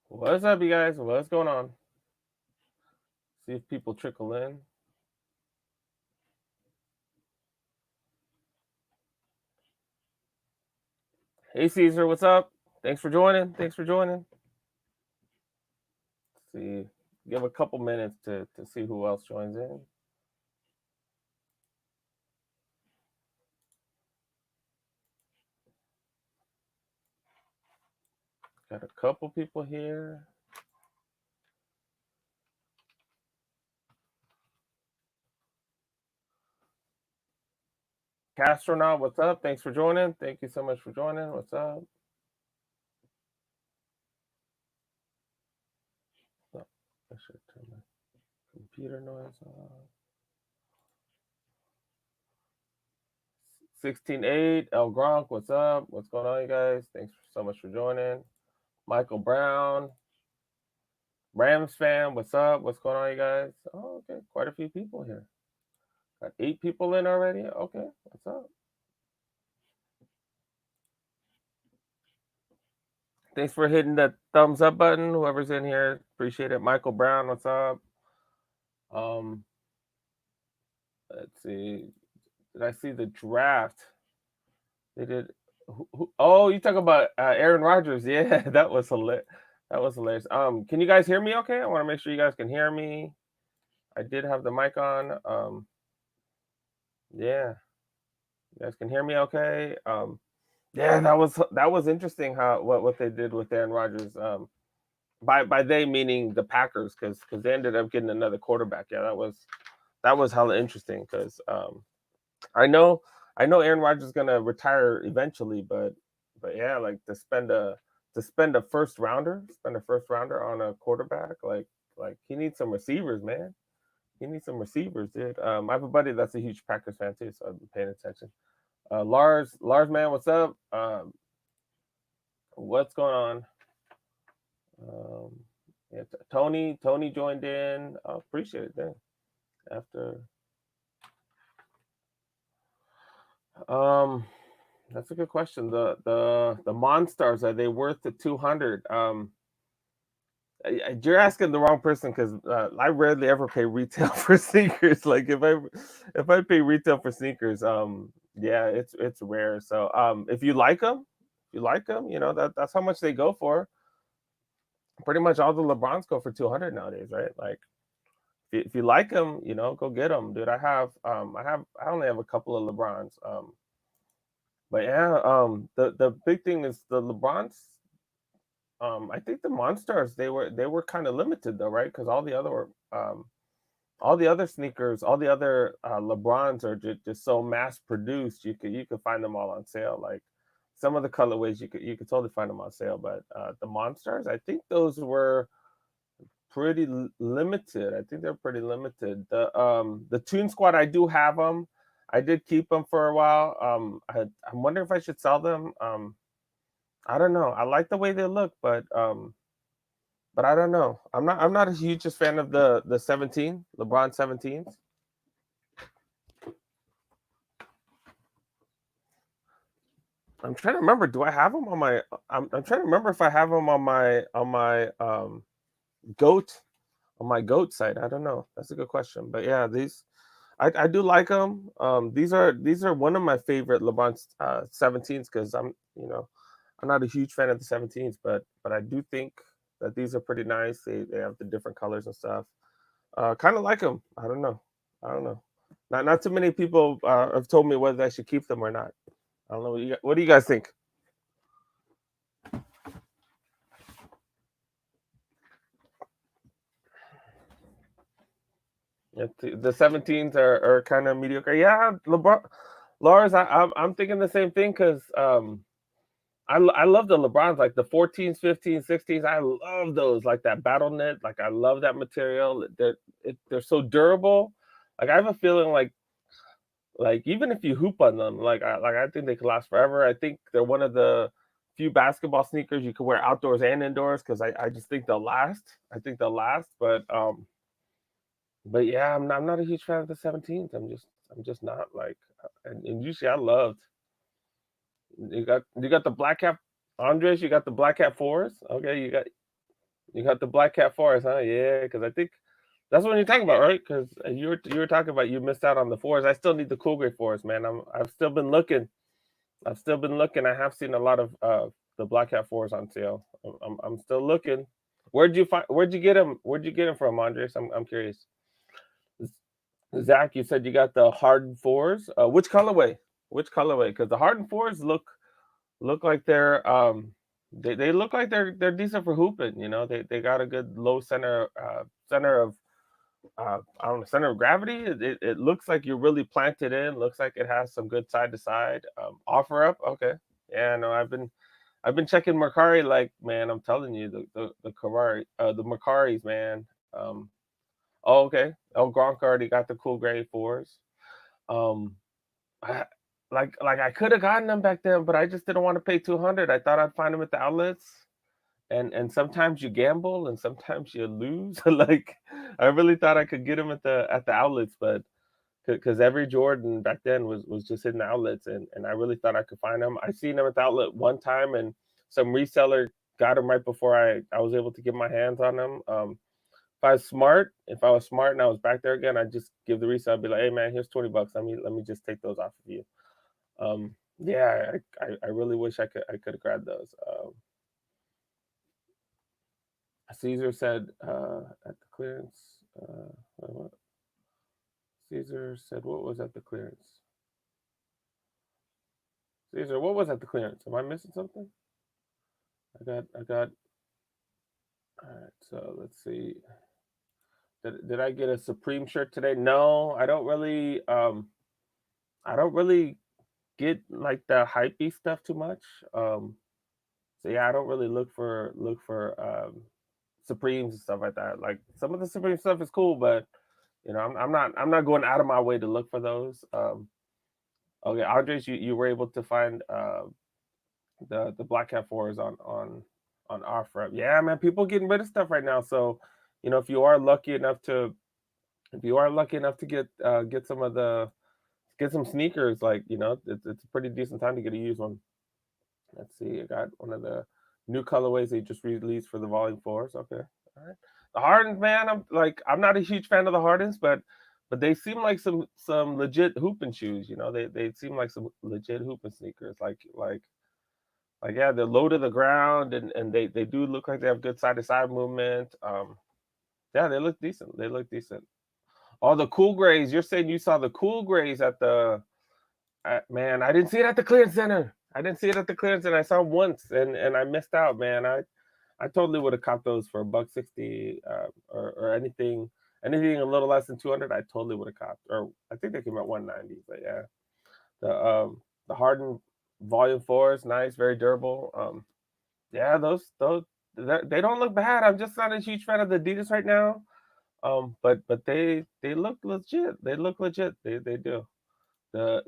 What's up, you guys? What's going on? See if people trickle in. Hey, Caesar, what's up? Thanks for joining. Let's see, give a couple minutes to see who else joins in. Got a couple people here. Castronaut, what's up? Thanks for joining. Thank you so much for joining. What's up? Oh, I should turn my computer noise on. 16.8, El Gronk, what's up? What's going on, you guys? Thanks so much for joining. Michael Brown, Rams fan, what's up? What's going on, you guys? Oh, okay, quite a few people here. Got 8 people in already. Okay, what's up? Thanks for hitting that thumbs up button. Whoever's in here, appreciate it. Michael Brown, what's up? Um, let's see. Did I see the draft? They did. Oh, you talk about Aaron Rodgers? Yeah, that was hilarious. That was hilarious. Can you guys hear me? Okay, I want to make sure you guys can hear me. I did have the mic on. Yeah, you guys can hear me. Okay. Yeah, that was interesting how what they did with Aaron Rodgers. By they meaning the Packers, because they ended up getting another quarterback. Yeah, that was hella interesting because I know Aaron Rodgers is gonna retire eventually, but yeah, like to spend a first rounder on a quarterback, like he needs some receivers, man. He needs some receivers, dude. I have a buddy that's a huge Packers fan too, so I've been paying attention. Lars, man, what's up? What's going on? Um, yeah, Tony joined in. I appreciate it. Then after, um, that's a good question. The Monstars, are they worth the 200? You're asking the wrong person because I rarely ever pay retail for sneakers. Like if I pay retail for sneakers, yeah, it's rare. So if you like them, you know that's how much they go for. Pretty much all the LeBrons go for 200 nowadays, right? Like if you like them, you know, go get them, dude. I only have a couple of LeBrons. But yeah, the big thing is the LeBrons. I think the Monstars they were kind of limited though, right? Because all the other sneakers, all the other LeBrons are just so mass produced. You could find them all on sale. Like some of the colorways you could totally find them on sale. But the Monstars, I think those were pretty limited. I think they're pretty limited. The Toon Squad, I do have them. I did keep them for a while. I'm wondering if I should sell them. I don't know. I like the way they look, but I don't know. I'm not a hugest fan of the 17 LeBron 17s. I'm trying to remember. Do I have them on my? I'm trying to remember if I have them on my goat on my goat site. I don't know. That's a good question. But yeah, these I do like them. These are one of my favorite LeBron 17s because I'm not a huge fan of the 17s, but I do think that these are pretty nice. They have the different colors and stuff. Kind of like them. I don't know. I don't know. Not too many people have told me whether I should keep them or not. I don't know. What do you guys think? Yeah, the 17s are kind of mediocre. Yeah, LeBron, Lars, I'm thinking the same thing because I love the LeBrons, like the 14s, 15s, 16s. I love those, like that battle knit. Like I love that material. They're so durable. Like I have a feeling like even if you hoop on them, I think they could last forever. I think they're one of the few basketball sneakers you can wear outdoors and indoors because I just think they'll last. I think they'll last, but yeah, I'm not a huge fan of the 17s. I'm just not like, and usually You got the black hat, Andres. You got the black hat fours. Okay, you got the black cat fours, huh? Yeah, because I think that's what you're talking about, right? Because you were talking about you missed out on the fours. I still need the cool grade fours, man. I've still been looking. I've still been looking. I have seen a lot of the black hat fours on sale. I'm still looking. Where'd you get them? Where'd you get them from, Andres? I'm curious. Zach, you said you got the hardened fours. Which colorway? Which colorway? Because the hardened fours look like they look like they're decent for hooping. You know, they got a good low center of I don't know, center of gravity. It looks like you're really planted in. Looks like it has some good side to side. Offer up, okay. Yeah, no, I've been checking Mercari. Like, man, I'm telling you, the Kawari, the Mercaris, man. Oh, okay. El Gronk already got the cool grade fours. Um, I, like I could have gotten them back then, but I just didn't want to pay 200. I thought I'd find them at the outlets, and sometimes you gamble and sometimes you lose. Like I really thought I could get them at the outlets, but because every Jordan back then was just hitting the outlets, and I really thought I could find them. I seen them at the outlet one time, and some reseller got them right before I was able to get my hands on them. If I was smart and I was back there again, I'd just give the reseller, I'd be like, hey man, here's $20. Let me just take those off of you. Yeah, I really wish I could have grabbed those. Caesar said at the clearance. What? Caesar said what was at the clearance? Caesar, what was at the clearance? Am I missing something? I got. All right, so let's see. Did I get a Supreme shirt today? No, I don't really. I don't really get like the hypey stuff too much. So yeah, I don't really look for Supremes and stuff like that. Like some of the Supreme stuff is cool, but I'm not going out of my way to look for those. Okay, Andres, you were able to find the Black Cat fours on offer. Yeah, man, people getting rid of stuff right now. So, if you are lucky enough to get get some sneakers, like it's a pretty decent time to get a used one. Let's see, I got one of the new colorways they just released for the Volume Fours. Okay, all right. The Hardens, man, I'm not a huge fan of the Hardens, but they seem like some legit hooping shoes. They seem like some legit hooping sneakers. Like yeah, they're low to the ground, and they do look like they have good side to side movement. Yeah, they look decent. They look decent. Oh, the cool grays. You're saying you saw the cool grays at the man, I didn't see it at the clearance center. I didn't see it at the clearance center. I saw them once, and I missed out, man. I totally would have caught those for $160, or anything a little less than 200. I totally would have caught. Or I think they came at 190. But yeah, the Harden Volume Four is nice, very durable. Yeah, those they don't look bad. I'm just not a huge fan of the Adidas right now. But they look legit. They look legit. They do. The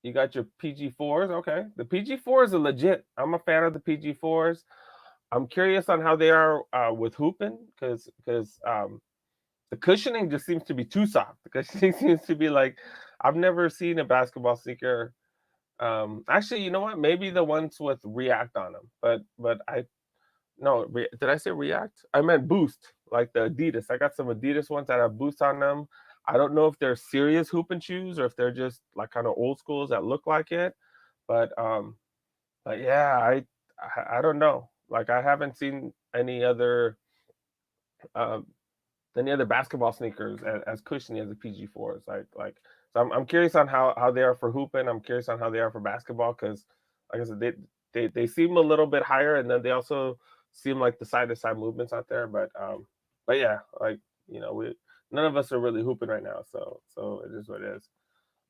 You got your PG4s. Okay. The PG4s are legit. I'm a fan of the PG4s. I'm curious on how they are with hooping because the cushioning just seems to be too soft. The cushioning seems to be like I've never seen a basketball sneaker. Actually, you know what? Maybe the ones with React on them, but I no. Did I say React? I meant Boost, like the Adidas. I got some Adidas ones that have Boost on them. I don't know if they're serious hooping shoes or if they're just like kind of old schools that look like it. But yeah, I don't know. Like I haven't seen um, any other basketball sneakers as cushiony as the PG4s. Like so I'm curious on how they are for hooping. I'm curious on how they are for basketball because like I said, they seem a little bit higher, and then they also seem like the side to side movements out there. But yeah, like we none of us are really hooping right now, so it is what it is.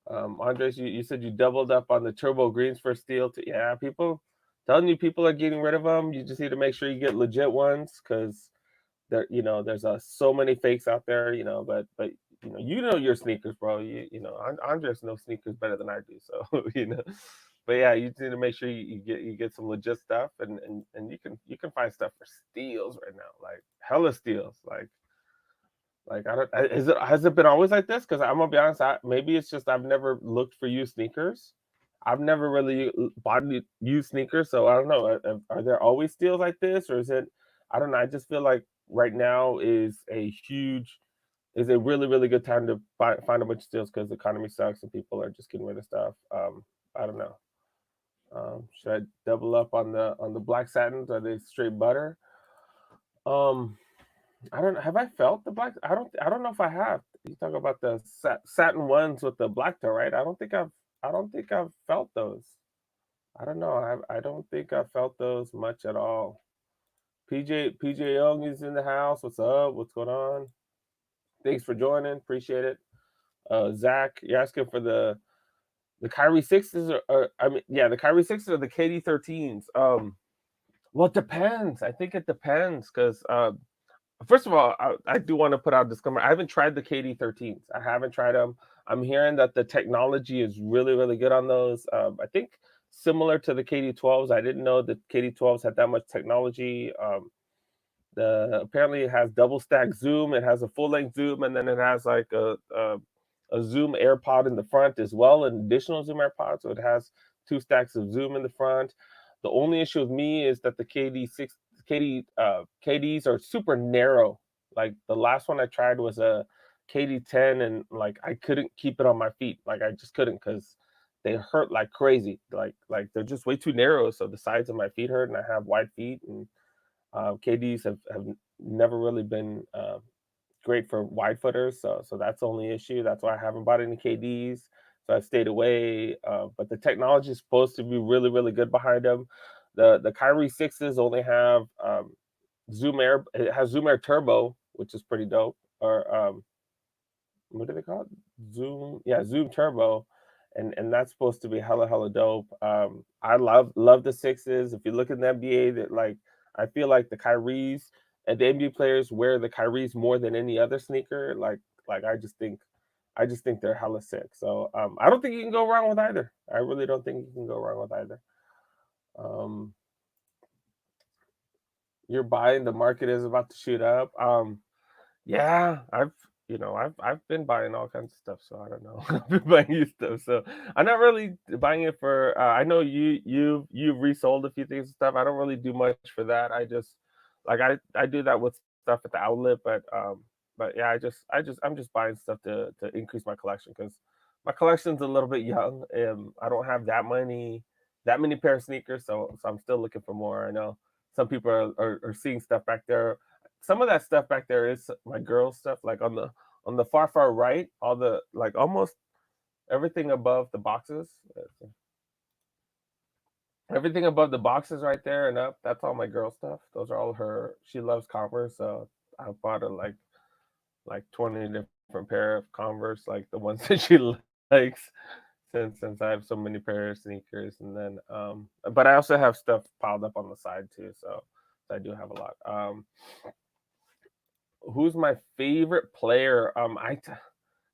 Andres, you said you doubled up on the turbo greens for steel. Yeah, people telling you people are getting rid of them. You just need to make sure you get legit ones because there's so many fakes out there. But your sneakers, bro. Andres knows sneakers better than I do. So But yeah, you need to make sure you get some legit stuff, and you can find stuff for steals right now, like hella steals, like I don't. Has it been always like this? Because I'm gonna be honest, maybe it's just I've never looked for used sneakers. I've never really bought used sneakers, so I don't know. Are there always steals like this, or is it? I don't know. I just feel like right now is a really really good time to find a bunch of steals because the economy sucks and people are just getting rid of stuff. I don't know. Should I double up on the black satins? Are they straight butter? Um, I don't. Have I felt the black? I don't know if I have. You talk about the satin ones with the black toe, right? I don't think I've felt those. I don't know. I don't think I felt those much at all. PJ Young is in the house. What's up? What's going on? Thanks for joining. Appreciate it. Zach, you're asking for the Kyrie sixes or I mean, yeah, the Kyrie sixes or the KD 13s. Well, it depends. I think it depends because first of all, I do want to put out a disclaimer. I haven't tried the KD 13s. I haven't tried them. I'm hearing that the technology is really, really good on those. I think similar to the KD 12s. I didn't know that KD 12s had that much technology. The apparently it has double stack zoom. It has a full length zoom, and then it has like a zoom AirPod in the front as well, an additional zoom AirPod. So it has two stacks of zoom in the front. The only issue with me is that the KDs are super narrow. Like the last one I tried was a KD 10, and like I couldn't keep it on my feet. Like I just couldn't because they hurt like crazy. Like they're just way too narrow. So the sides of my feet hurt, and I have wide feet, and KDs have never really been great for wide footers, so that's the only issue. That's why I haven't bought any KDs. So I've stayed away. But the technology is supposed to be really really good behind them. The Kyrie sixes only have Zoom Air. It has Zoom Air Turbo, which is pretty dope. Or what do they call it? Zoom, yeah, Zoom Turbo, and that's supposed to be hella dope. I love the sixes. If you look at the NBA, that like I feel like the Kyries and the NBA players wear the Kyries more than any other sneaker. Like I just think they're hella sick. So I don't think you can go wrong with either. I really don't think you can go wrong with either. Um, you're buying the market is about to shoot up. Yeah, I've been buying all kinds of stuff, so I don't know. I've been buying new stuff, so I'm not really buying it for. I know you've resold a few things and stuff. I don't really do much for that. I just like I do that with stuff at the outlet, but yeah, I'm just buying stuff to increase my collection because my collection's a little bit young, and I don't have that many pair of sneakers, so I'm still looking for more. I know some people are seeing stuff back there. Some of that stuff back there is my girl stuff, like on the far right, all the like almost everything above the boxes, everything above the boxes right there and up. That's all my girl stuff. Those are all her. She loves Converse, so I bought her like 20 different pair of Converse, like the ones that she likes. Since I have so many pair of sneakers, and then but I also have stuff piled up on the side too, so I do have a lot. Who's my favorite player?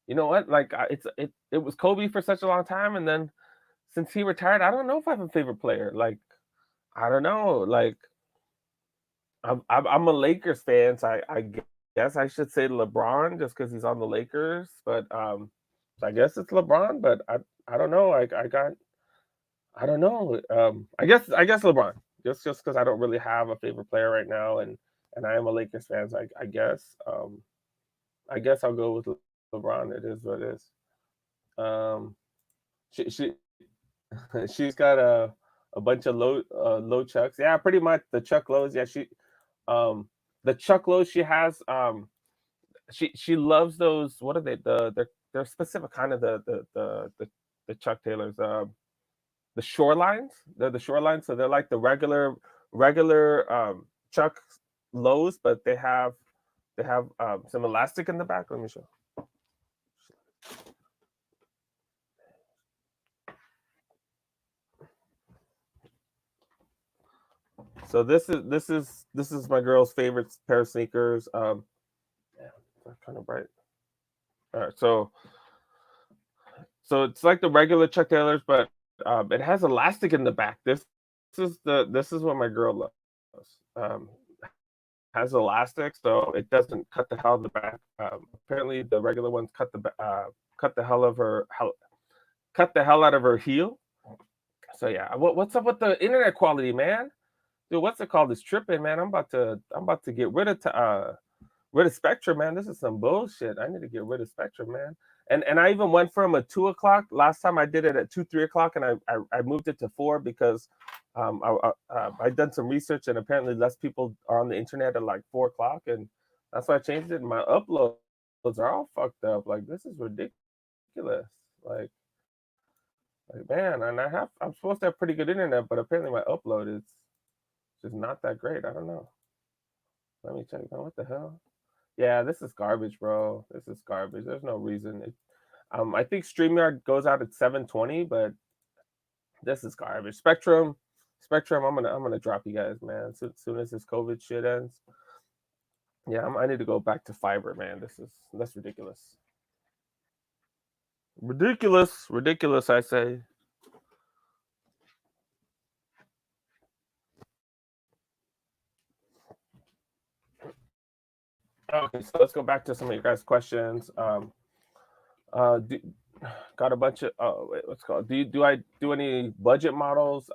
You know what? Like it was Kobe for such a long time, and then since he retired, I don't know if I have a favorite player. Like I don't know. Like I'm a Lakers fan, so I guess I should say LeBron just because he's on the Lakers. But I guess it's LeBron. But I don't know. I don't know. I guess LeBron. Just because I don't really have a favorite player right now, and I am a Lakers fan, so I guess I'll go with LeBron. It is what it is. Um, she she's got a bunch of low chucks. Yeah, pretty much the chuck lows. Yeah, um the chuck lows she has. She loves those. What are they? They're specific kind of the Chuck Taylors. The shorelines. They're the shorelines, so they're like the regular Chuck lows, but they have some elastic in the back. Let me show. So this is my girl's favorite pair of sneakers. Yeah, they're kind of bright. All right, so it's like the regular Chuck Taylors, but it has elastic in the back. This is what my girl loves. Um, has elastic, so it doesn't cut the hell of the back. Apparently, the regular ones cut the hell out of her heel. So yeah, what's up with the internet quality, man? Dude, what's it called? It's tripping, man. I'm about to get rid of Spectrum, man. This is some bullshit. I need to get rid of Spectrum, man. And I even went from a 2 o'clock last time. I did it at 2, 3 o'clock, and I moved it to 4 because I done some research, and apparently less people are on the internet at like 4 o'clock, and that's why I changed it. And my uploads are all fucked up. Like this is ridiculous. Like like man, and I'm supposed to have pretty good internet, but apparently my upload is just not that great. I don't know. Let me check. What the hell? Yeah, this is garbage, bro. This is garbage. There's no reason. I think StreamYard goes out at 720, but this is garbage. Spectrum. I'm gonna drop you guys, man. Soon as this COVID shit ends. Yeah, I need to go back to fiber, man. That's ridiculous. Ridiculous. I say. Okay, so let's go back to some of your guys' questions. Do, got a bunch of what's it called? Do I do any budget models?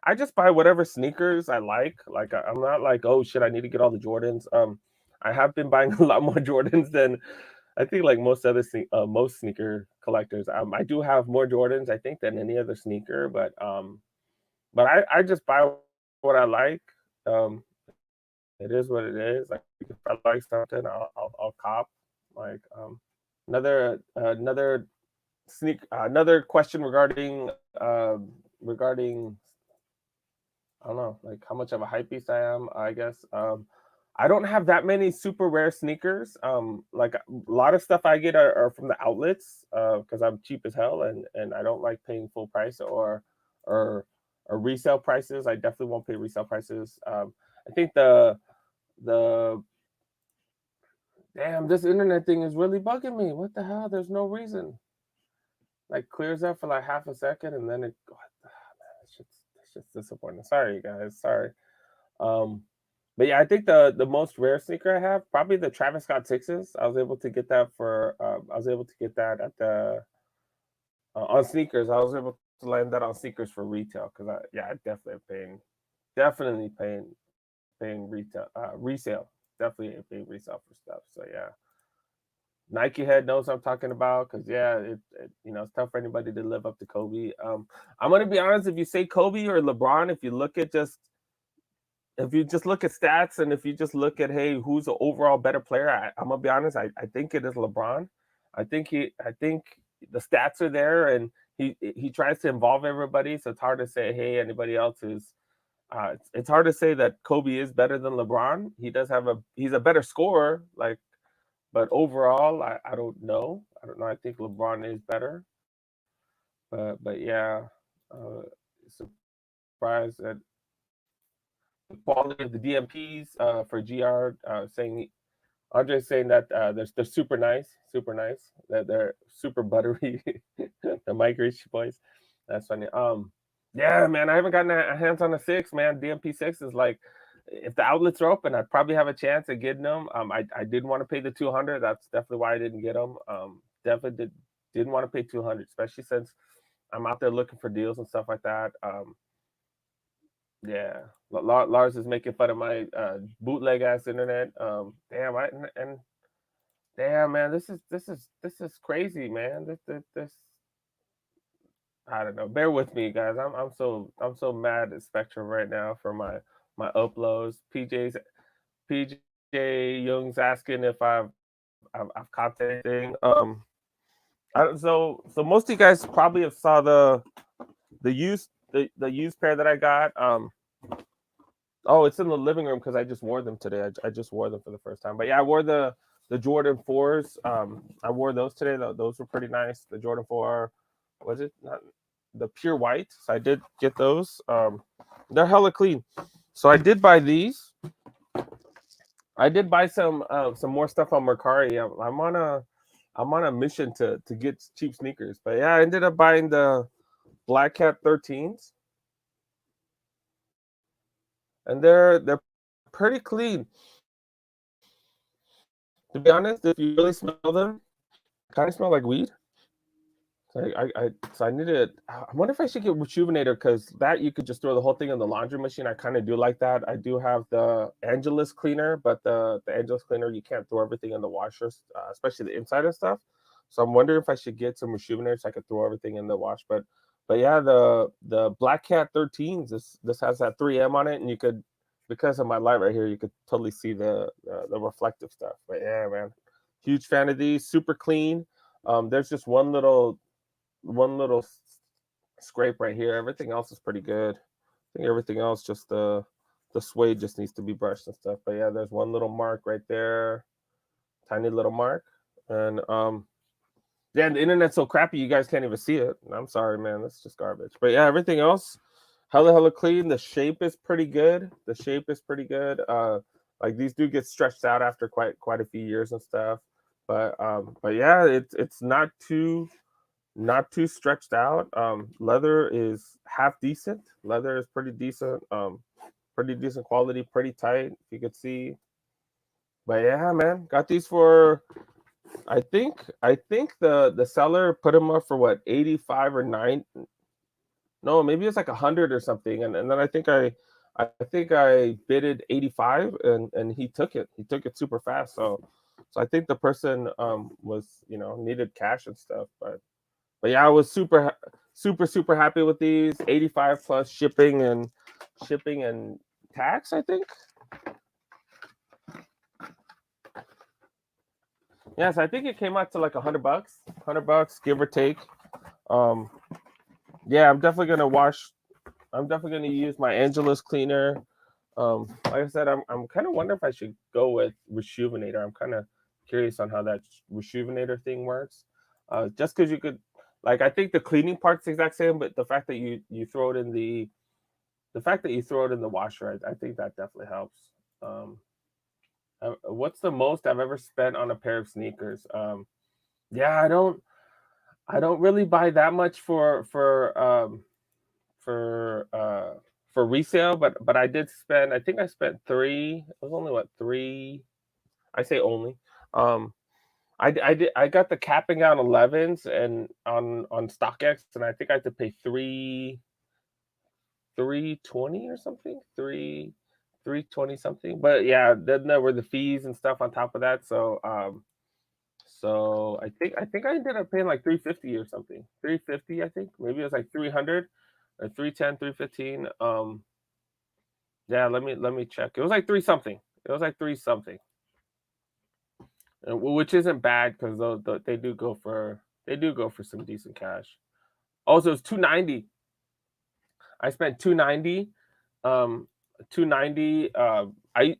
I just buy whatever sneakers I like. Like I'm not like, oh shit, I need to get all the Jordans. I have been buying a lot more Jordans than I think like most sneaker collectors. I do have more Jordans I think than any other sneaker, but I just buy what I like. Um, it is what it is. Like if I like something, I'll cop. Like another another question regarding I don't know, like how much of a hype beast I am. I guess I don't have that many super rare sneakers. Like a lot of stuff I get are from the outlets because I'm cheap as hell and I don't like paying full price or or resale prices. I definitely won't pay resale prices. I think the damn this internet thing is really bugging me. What the hell? There's no reason. Like clears up for like half a second and then it. What the, man, it's just disappointing. Sorry guys. Sorry. Um, but yeah, I think the most rare sneaker I have probably the Travis Scott sixes. I was able to get that for I was able to get that at the on sneakers. I was able to land that on sneakers for retail because I definitely definitely paying retail resale definitely paying resale for stuff. So yeah, Nike head knows what I'm talking about because yeah, it's tough for anybody to live up to Kobe. I'm gonna be honest. If you say Kobe or LeBron, if you just look at stats and if you just look at hey who's the overall better player, I'm gonna be honest. I think it is LeBron. I think the stats are there and he tries to involve everybody. So it's hard to say hey anybody else is. It's hard to say that Kobe is better than LeBron. He's a better scorer. Like but overall, I don't know. I don't know. I think LeBron is better, but yeah, uh, surprised at the quality of the DMPs for GR. Saying Andre's saying that they're super nice. That they're super buttery. The Mike Rich boys. That's funny. Yeah, man, I haven't gotten a hands on a six, man. DMP six is like, if the outlets are open, I'd probably have a chance at getting them. I didn't want to pay the 200. That's definitely why I didn't get them. Definitely didn't want to pay 200, especially since I'm out there looking for deals and stuff like that. Yeah, Lars is making fun of my bootleg ass internet. Damn, and damn, man, this is crazy, man. This I don't know. Bear with me, guys. I'm so mad at Spectrum right now for my uploads. PJ Young's asking if I've caught anything. So most of you guys probably have saw the used pair that I got. Oh, it's in the living room because I just wore them today. I just wore them for the first time. But yeah, I wore the Jordan 4s. I wore those today. Those were pretty nice. The Jordan 4, was it not the pure white? So I did get those. They're hella clean. So I did buy these. I did buy some more stuff on Mercari. I'm on a mission to get cheap sneakers. But yeah, I ended up buying the Black Cat 13s, and they're pretty clean. To be honest, if you really smell them, kind of smell like weed. So I need to. I wonder if I should get Rejuvenator because that you could just throw the whole thing in the laundry machine. I kind of do like that. I do have the Angelus cleaner, but the Angelus cleaner you can't throw everything in the washers, especially the inside and stuff. So I'm wondering if I should get some Rejuvenator so I could throw everything in the wash. But yeah, the Black Cat 13s. This has that 3M on it, and you could because of my light right here, you could totally see the reflective stuff. But yeah, man, huge fan of these. Super clean. There's just one little scrape right here. Everything else is pretty good. I think everything else just the suede just needs to be brushed and stuff. But yeah, there's one little mark right there, tiny little mark, and yeah, the internet's so crappy you guys can't even see it. I'm sorry, man. That's just garbage. But yeah, everything else, hella clean. The shape is pretty good. The shape is pretty good. Like these do get stretched out after quite a few years and stuff. But yeah, it's not too stretched out. Leather is half decent. Leather is pretty decent. Pretty decent quality, pretty tight. If you could see. But yeah, man, got these for. I think the seller put them up for what 85 or 9. No, maybe it's like 100 or something. And then I think I bidded 85 and he took it. He took it super fast. So I think the person was needed cash and stuff, but yeah, I was super happy with these 85 plus shipping and tax, I think. Yes, I think it came out to like $100, give or take. Um, yeah, I'm definitely gonna use my Angelus cleaner. Like I said, I'm kind of wondering if I should go with Rejuvenator. I'm kind of curious on how that Rejuvenator thing works. Just because you could, like, I think the cleaning part's the exact same, but the fact that you throw it in the fact that you throw it in the washer, I think that definitely helps. Um, what's the most I've ever spent on a pair of sneakers? Yeah, I don't really buy that much for for resale, but I did spend. I think I spent three. It was only what three. I say only. Um, I got the capping out 11s and on StockX, and I think I had to pay 320 or something, 320 something. But yeah, then there were the fees and stuff on top of that. So I think I ended up paying like 350 or something. 350, I think. Maybe it was like 300 or 310, 315. Yeah, let me check. It was like three something. It was like three something. Which isn't bad because they do go for some decent cash. Also, it's 290. I spent 290. Um 290.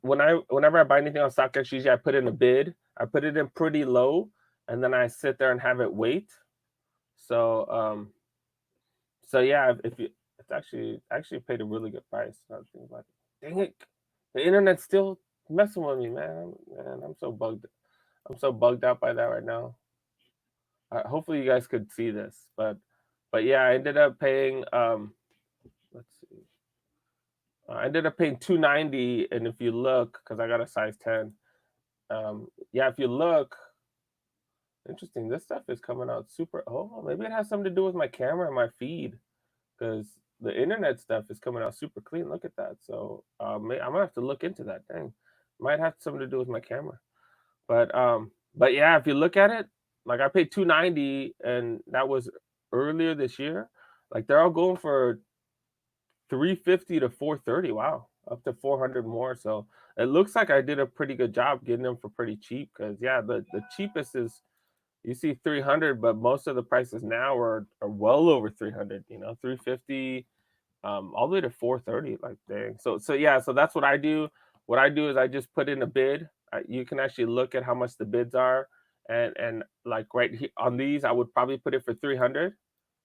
Whenever I buy anything on StockX, usually I put in a bid. I put it in pretty low, and then I sit there and have it wait. So yeah, if you it's actually paid a really good price. Now that I think about it. Dang it, the internet's still messing with me, man. Man, I'm so bugged out by that right now. Hopefully you guys could see this, but yeah, I ended up paying let's see. I ended up paying 290, and if you look, because I got a size 10, yeah, if you look, interesting. This stuff is coming out super. Oh, maybe it has something to do with my camera and my feed, because the internet stuff is coming out super clean. Look at that. So I'm gonna have to look into that. Dang, might have something to do with my camera. But yeah, if you look at it, like I paid 290, and that was earlier this year. Like they're all going for 350 to 430. Wow, up to 400 more. So it looks like I did a pretty good job getting them for pretty cheap. Because yeah, the cheapest is you see 300, but most of the prices now are well over 300. 350, all the way to 430. Like dang. So yeah, so that's what I do. What I do is I just put in a bid. You can actually look at how much the bids are, and like right here on these, I would probably put it for 300,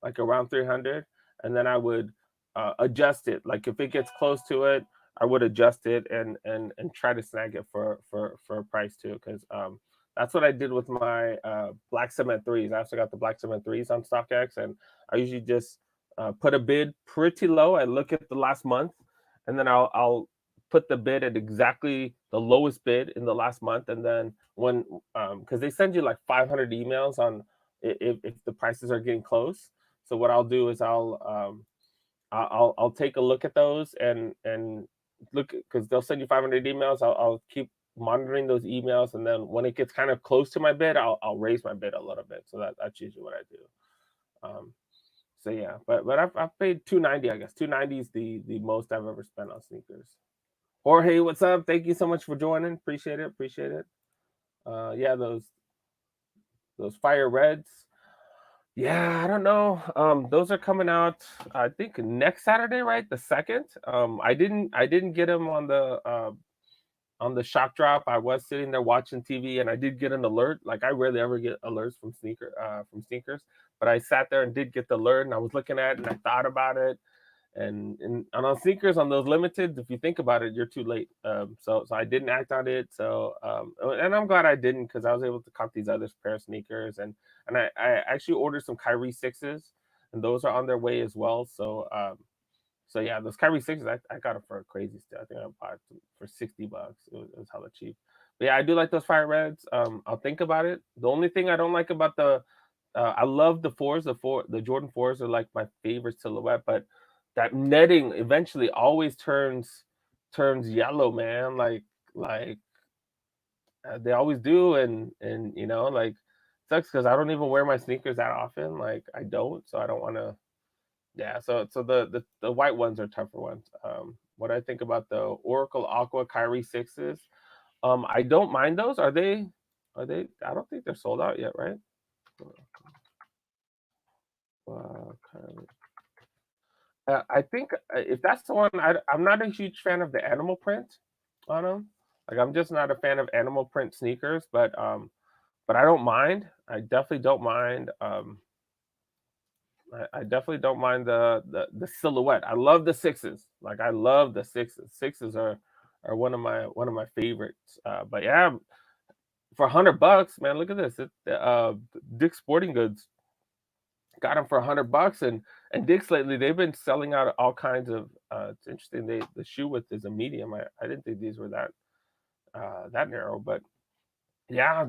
like around 300, and then I would adjust it. Like if it gets close to it, I would adjust it and try to snag it for a price too, because that's what I did with my black cement threes. I also got the black cement threes on StockX, and I usually just put a bid pretty low. I look at the last month, and then I'll put the bid at exactly the lowest bid in the last month, and then when because they send you like 500 emails if the prices are getting close. So what I'll do is I'll take a look at those and look, because they'll send you 500 emails. I'll keep monitoring those emails, and then when it gets kind of close to my bid, I'll raise my bid a little bit. So that's usually what I do. Um, so yeah, but I've paid 290. I guess 290 is the most I've ever spent on sneakers. Jorge, what's up? Thank you so much for joining. Appreciate it. Appreciate it. Yeah, those fire reds. Yeah, I don't know. Those are coming out, I think, next Saturday, right? The second. I didn't get them on the shock drop. I was sitting there watching TV, and I did get an alert. Like, I rarely ever get alerts from sneakers, but I sat there and did get the alert, and I was looking at it, and I thought about it, and on sneakers, on those limited, if you think about it, you're too late. So I didn't act on it. So and I'm glad I didn't, because I was able to cop these other pair of sneakers, and I actually ordered some Kyrie sixes, and those are on their way as well. So yeah, those Kyrie sixes, I got them for a crazy steal. I think I bought them for $60. It was hella cheap. But yeah, I do like those fire reds. I'll think about it. The only thing I don't like about I love the fours. The Jordan fours are like my favorite silhouette, but that netting eventually always turns yellow, man. Like they always do, and like, sucks because I don't even wear my sneakers that often. Like, I don't, so I don't want to. Yeah, so the white ones are tougher ones. What I think about the Oracle Aqua Kyrie sixes, I don't mind those. Are they? Are they? I don't think they're sold out yet, right? Kyrie. I think if that's the one, I'm not a huge fan of the animal print on them. Like, I'm just not a fan of animal print sneakers, but I don't mind. I definitely don't mind. I definitely don't mind the silhouette. I love the sixes. Like, I love the sixes. Sixes are one of my favorites. But yeah, for $100, man, look at this. Dick's Sporting Goods got them for $100, and Dick's lately, they've been selling out all kinds of. It's interesting. The shoe width is a medium. I didn't think these were that narrow, but yeah,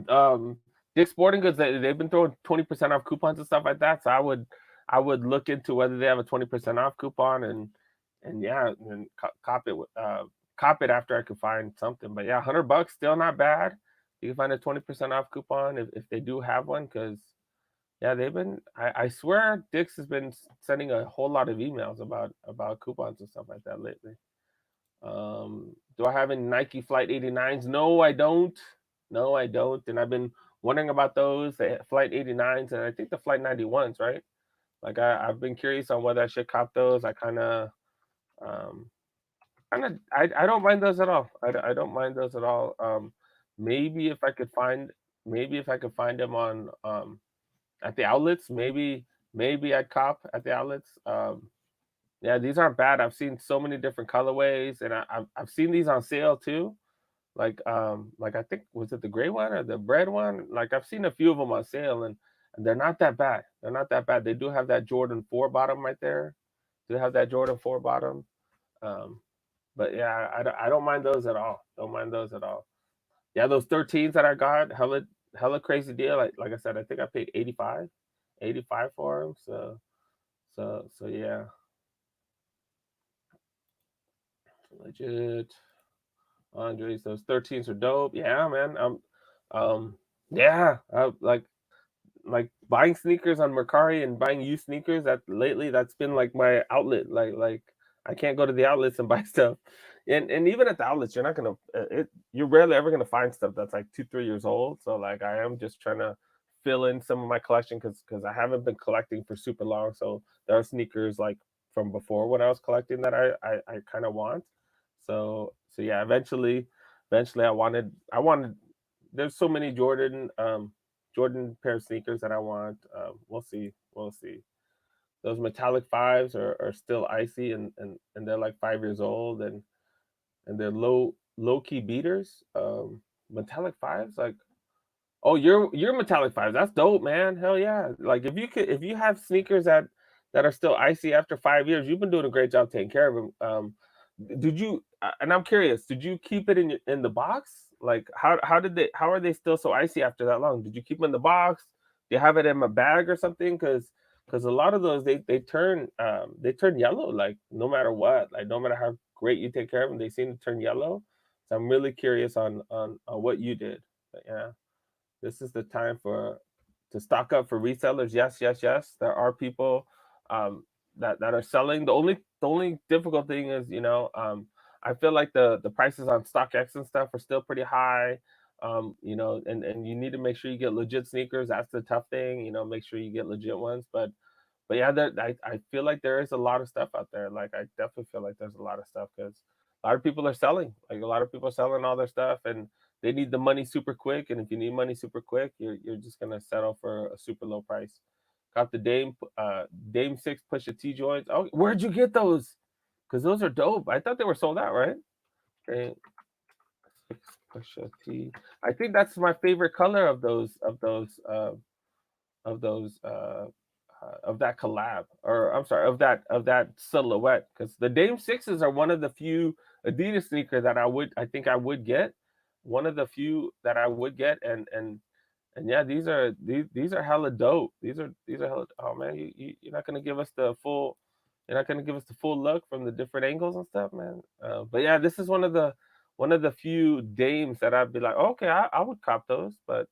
Dick's Sporting Goods, they've been throwing 20% off coupons and stuff like that. So I would look into whether they have a 20% off coupon, and yeah, and cop it after I could find something. But yeah, $100 still not bad. You can find a 20% off coupon if they do have one, because yeah, they've been. I swear Dick's has been sending a whole lot of emails about coupons and stuff like that lately. Do I have any Nike Flight 89s? No, I don't. No, I don't. And I've been wondering about those, the Flight 89s, and I think the Flight 91s, right? Like, I've been curious on whether I should cop those. Um, I don't mind those at all. I don't mind those at all. Maybe if I could find, maybe if I could find them on at the outlets, maybe I'd cop at the outlets. Yeah, these aren't bad. I've seen so many different colorways, and I've seen these on sale too. Like, I think, was it the gray one or the red one? Like, I've seen a few of them on sale, and they're not that bad. They're not that bad. They do have that Jordan 4 bottom right there. They have that Jordan 4 bottom. Um, but yeah, I don't mind those at all. Don't mind those at all. Yeah, those 13s that I got, hella crazy deal. Like I said, I think I paid 85 for them. So yeah, legit. Andres, those 13s are dope. Yeah, man. Yeah, like buying sneakers on Mercari and buying used sneakers. That lately, that's been like my outlet. Like I can't go to the outlets and buy stuff, and even at the outlets, you're not gonna you're rarely ever gonna find stuff that's like 2-3 years old. So like, I am just trying to fill in some of my collection, because I haven't been collecting for super long. So there are sneakers like from before when I was collecting that I kind of want. So yeah, eventually I wanted. There's so many Jordan pair of sneakers that I want. We'll see. We'll see. Those metallic fives are still icy, and they're like 5 years old, and they're low key beaters. Metallic fives, like, oh, you're metallic fives. That's dope, man. Hell yeah. Like, if you have sneakers that are still icy after 5 years, you've been doing a great job taking care of them. Did you? And I'm curious. Did you keep it in the box? Like, how are they still so icy after that long? Did you keep them in the box? you have it in a bag or something? Because a lot of those they turn yellow, like no matter what, like no matter how great you take care of them, they seem to turn yellow. So I'm really curious on what you did. But yeah, this is the time for to stock up for resellers. Yes, yes, yes. There are people that are selling. The only difficult thing is, I feel like the prices on StockX and stuff are still pretty high. And you need to make sure you get legit sneakers. That's the tough thing. Make sure you get legit ones. But yeah, I feel like there is a lot of stuff out there. Like I definitely feel like there's a lot of stuff because a lot of people are selling. Like a lot of people are selling all their stuff, and they need the money super quick. And if you need money super quick, you're just gonna settle for a super low price. Got the Dame Six Pusha T joints. Oh, where'd you get those? Because those are dope. I thought they were sold out, right? Dame Six Pusha T. I think that's my favorite color of that collab, or I'm sorry, of that silhouette, because the Dame Sixes are one of the few Adidas sneakers that I think I would get, one of the few that I would get, and yeah, these are hella dope. These are hella. Oh man, you're not gonna give us the full. You're not gonna give us the full look from the different angles and stuff, man. But yeah, this is one of the few Dames that I'd be like, okay, I would cop those, but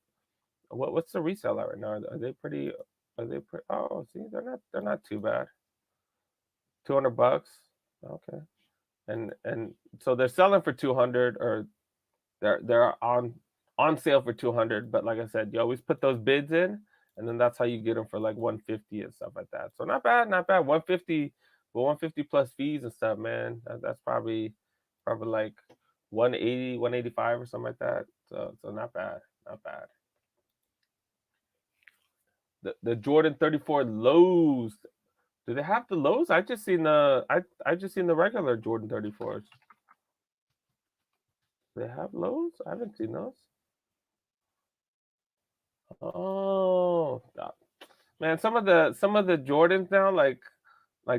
what's the resale at right now? Are they pretty? Are they pretty? Oh, see, they're not too bad. $200. Okay, and so they're selling for 200, or they're on sale for 200. But like I said, you always put those bids in, and then that's how you get them for like 150 and stuff like that. So not bad, not bad. 150, but 150 plus fees and stuff, man. That's probably like 180, 185 or something like that. So not bad, not bad. The Jordan 34 lows. Do they have the lows? I just seen the regular Jordan 34s. They have lows? I haven't seen those. Oh, man, some of the Jordans now, like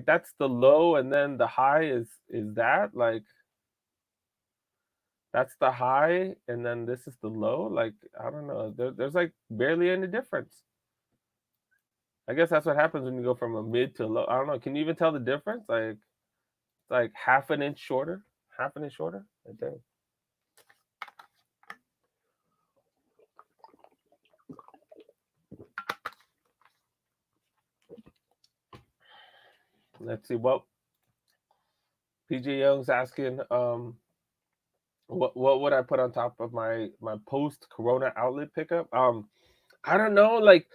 that's the low, and then the high is that, like that's the high, and then this is the low. Like I don't know. There's like barely any difference. I guess that's what happens when you go from a mid to a low. I don't know. Can you even tell the difference? Like half an inch shorter, half an inch shorter. Okay. Let's see what PJ Young's asking. What would I put on top of my post Corona outlet pickup? I don't know. Like,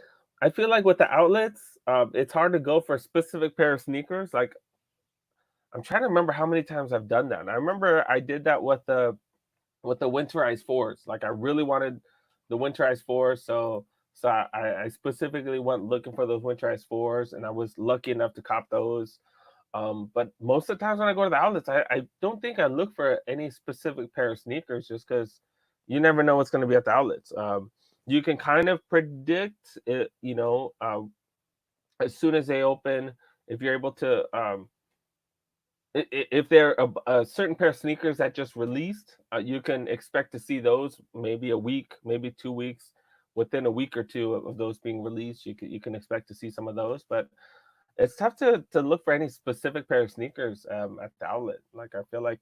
I feel like with the outlets, it's hard to go for a specific pair of sneakers. Like, I'm trying to remember how many times I've done that. And I remember I did that with the winterized fours. Like, I really wanted the winterized fours, so I specifically went looking for those winterized fours, and I was lucky enough to cop those. But most of the times when I go to the outlets, I don't think I look for any specific pair of sneakers, just because you never know what's going to be at the outlets. You can kind of predict it, as soon as they open, if you're able to, if they're a certain pair of sneakers that just released, you can expect to see those maybe a week, maybe 2 weeks. Within a week or two of those being released, you can expect to see some of those. But it's tough to look for any specific pair of sneakers at the outlet. Like I feel like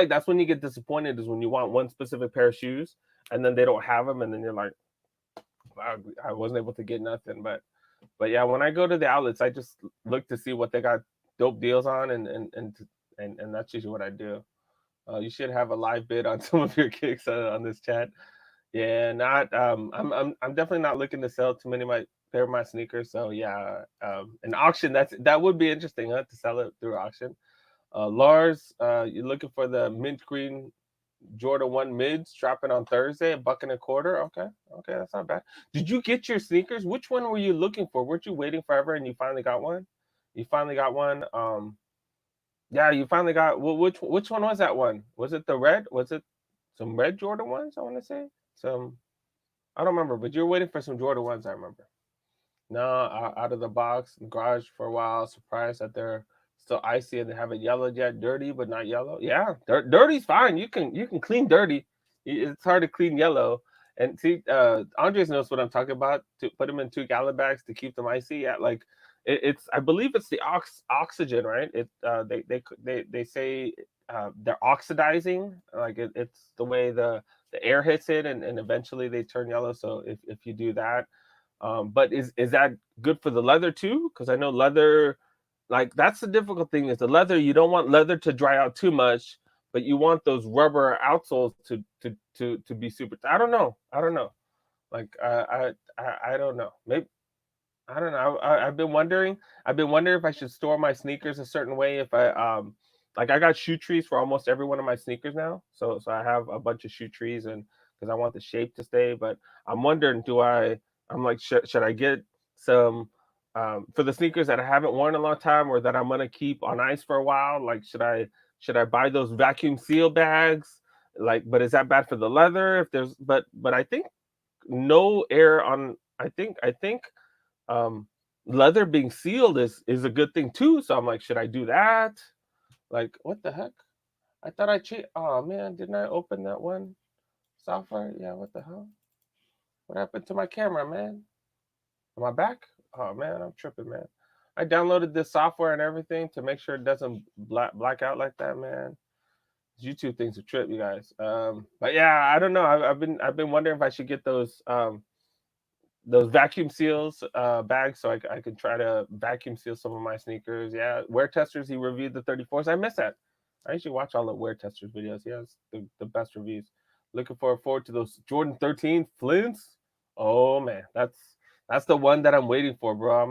that's when you get disappointed, is when you want one specific pair of shoes and then they don't have them, and then you're like, wow, I wasn't able to get nothing. But yeah, when I go to the outlets, I just look to see what they got dope deals on, and that's usually what I do. You should have a live bid on some of your kicks on this chat. Yeah, not I'm definitely not looking to sell too many of my pair of my sneakers. So yeah, an auction, that would be interesting, huh? To sell it through auction. Lars, you're looking for the mint green Jordan 1 mids dropping on Thursday, a buck and a quarter. Okay, okay, that's not bad. Did you get your sneakers? Which one were you looking for? Weren't you waiting forever and you finally got one? You finally got one. Yeah, you finally got. Which one was that one? Was it the red? Was it some red Jordan ones? I want to say some. I don't remember, but you're waiting for some Jordan ones. I remember. No, out of the box, garage for a while. Surprised that they're still icy and they haven't yellowed yet. Dirty, but not yellow. Yeah, dirty's fine. You can clean dirty. It's hard to clean yellow. And see, Andres knows what I'm talking about. To put them in 2 gallon bags to keep them icy. Yeah, like it's. I believe it's the oxygen, right? They say they're oxidizing. Like it's the way the air hits it, and eventually they turn yellow. So if you do that, but is that good for the leather too? Because I know leather, like that's the difficult thing is the leather. You don't want leather to dry out too much, but you want those rubber outsoles to be super. I don't know. I don't know. Like I don't know. Maybe I don't know. I've been wondering. I've been wondering if I should store my sneakers a certain way. If I like I got shoe trees for almost every one of my sneakers now. So I have a bunch of shoe trees, and because I want the shape to stay. But I'm wondering, do I? I'm like, should I get some for the sneakers that I haven't worn in a long time, or that I'm gonna keep on ice for a while? Like, should I buy those vacuum seal bags? Like, but is that bad for the leather? If there's, but I think no air on. I think um leather being sealed is a good thing too. So I'm like, should I do that? Like, what the heck? I thought I cheat. Oh man, didn't I open that one software? Yeah, what the hell? What happened to my camera, man? Am I back? Oh man, I'm tripping, man. I downloaded this software and everything to make sure it doesn't black out like that, man. YouTube things a trip, you guys. But yeah, I don't know. I've been wondering if I should get those vacuum seals bags so I can try to vacuum seal some of my sneakers. Yeah, wear testers. He reviewed the 34s. I missed that. I usually watch all the wear testers videos. He has the best reviews. Looking forward to those Jordan 13 Flints. Oh man, that's the one that I'm waiting for, bro. I'm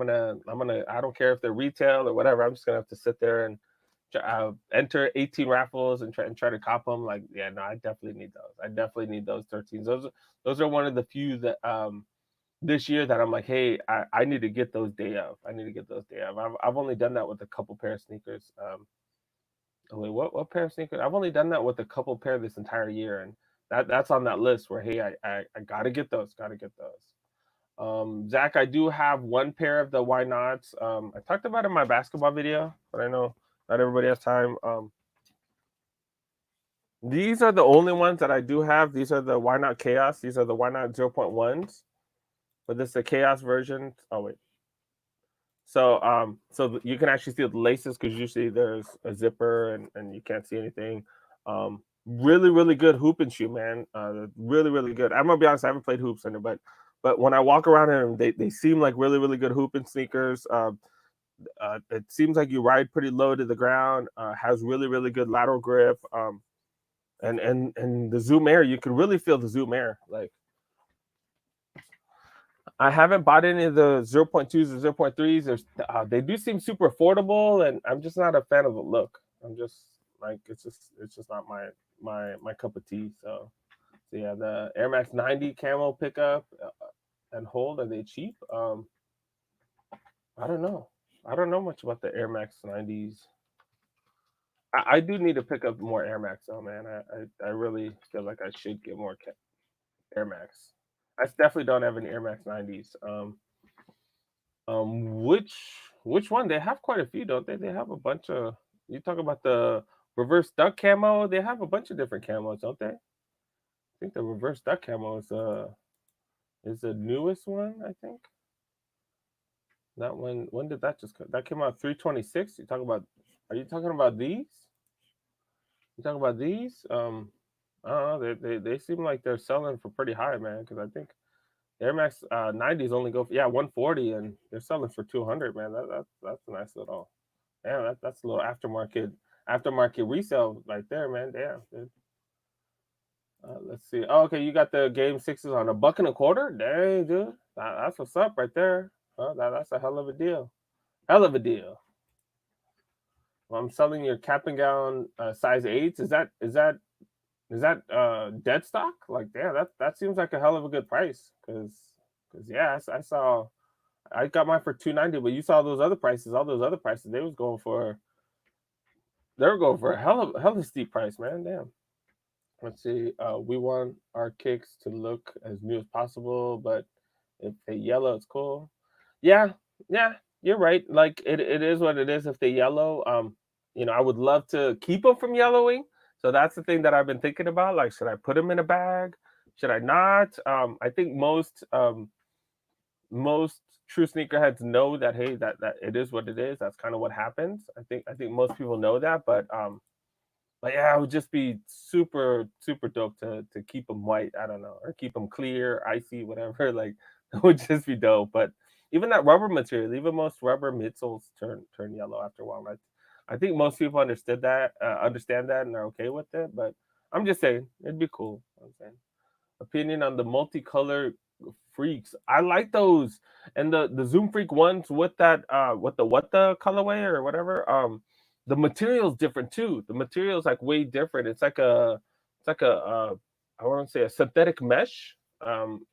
gonna. I don't care if they're retail or whatever. I'm just gonna have to sit there and enter 18 raffles and try to cop them. Like, yeah, no, I definitely need those. I definitely need those 13s. Those are one of the few that this year that I'm like, hey, I need to get those day of. I need to get those day of. I've only done that with a couple pair of sneakers. Oh, wait, what pair of sneakers? I've only done that with a couple pair this entire year, and that's on that list where hey, I gotta get those. Gotta get those. Zach, I do have one pair of the why nots. I talked about it in my basketball video, but I know not everybody has time. These are the only ones that I do have. These are the why not chaos. These are the why not 0.1s. But this is the chaos version. Oh wait. So you can actually see the laces because usually there's a zipper and you can't see anything. Really good hoop and shoe, man. Really good. I'm gonna be honest, I haven't played hoops in it, but when I walk around in them, they seem like really good hoop and sneakers. It seems like you ride pretty low to the ground. Has really good lateral grip. And the zoom air, you can really feel the zoom air. Like I haven't bought any of the 0.2s or 0.3s. They do seem super affordable, and I'm just not a fan of the look. I'm just like it's just not my cup of tea. So yeah, the Air Max 90 camo pickup and hold, are they cheap? I don't know. I don't know much about the Air Max 90s. I do need to pick up more Air Max though, man. I really feel like I should get more Air Max. I definitely don't have any Air Max 90s. Which one? They have quite a few, don't they? They have a bunch of. You talk about the reverse duck camo. They have a bunch of different camos, don't they? I think the reverse duck camo is the newest one. I think that one. When did that just come? That came out 326. You talk about? Are you talking about these? You talking about these? I don't know. They seem like they're selling for pretty high, man. Because I think Air Max 90s only go for 140, and they're selling for 200, man. That's a nice little, yeah. That's a little aftermarket resale right there, man. Damn, dude. Let's see. Oh, okay, you got the game sixes on $1.25. Dang, dude, that's what's up right there. That's a hell of a deal. Hell of a deal. Well, I'm selling your cap and gown size 8s. Is that dead stock? Like, damn, that seems like a hell of a good price. Cause yeah, I saw I got mine for 290, but you saw those other prices. All those other prices, they were going for a hell of a steep price, man. Damn. Let's see. We want our kicks to look as new as possible, but if they yellow, it's cool. Yeah, yeah, you're right. Like it is what it is. If they yellow, I would love to keep them from yellowing. So that's the thing that I've been thinking about. Like, should I put them in a bag? Should I not? I think most true sneakerheads know that, hey, that it is what it is. That's kind of what happens. I think most people know that, but yeah, it would just be super super dope to keep them white. I don't know, or keep them clear, icy, whatever. Like it would just be dope. But even that rubber material, even most rubber midsoles turn yellow after a while. I think most people understand that, and are okay with it. But I'm just saying it'd be cool. I'm saying opinion on the multicolor freaks. I like those, and the Zoom Freak ones with that what the colorway or whatever. The material's different too. The material's like way different. It's like a I want to say a synthetic mesh.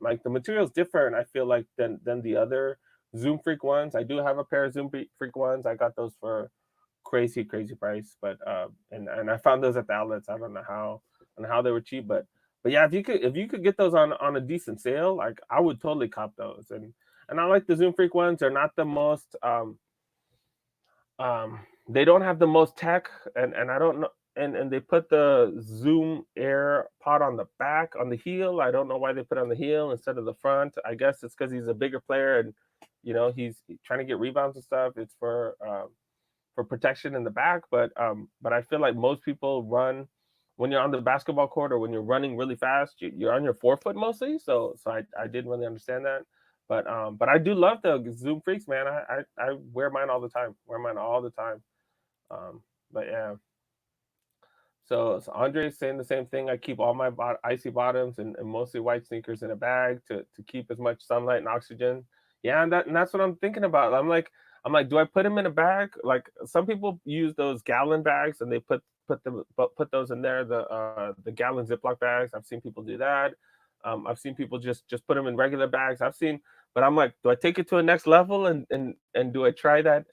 Like the material's different. I feel like than the other Zoom Freak ones. I do have a pair of Freak ones. I got those for crazy crazy price, but and I found those at the outlets. I don't know how they were cheap, but yeah, if you could get those on a decent sale, like I would totally cop those. And I like the Zoom Freak ones. They're not the most they don't have the most tech, and I don't know, and they put the Zoom Air pod on the back on the heel. I don't know why they put it on the heel instead of the front. I guess it's because he's a bigger player, and he's trying to get rebounds and stuff. It's for protection in the back. But I feel like most people run when you're on the basketball court, or when you're running really fast. You're on your forefoot mostly. So I didn't really understand that. But I do love the Zoom Freaks, man. I wear mine all the time. Wear mine all the time. But yeah. So Andre's saying the same thing. I keep all my icy bottoms and mostly white sneakers in a bag to keep as much sunlight and oxygen. Yeah, and that's what I'm thinking about. I'm like, do I put them in a bag? Like some people use those gallon bags, and they put those in there, the gallon Ziploc bags. I've seen people do that. I've seen people just put them in regular bags. But I'm like, do I take it to a next level, and do I try that?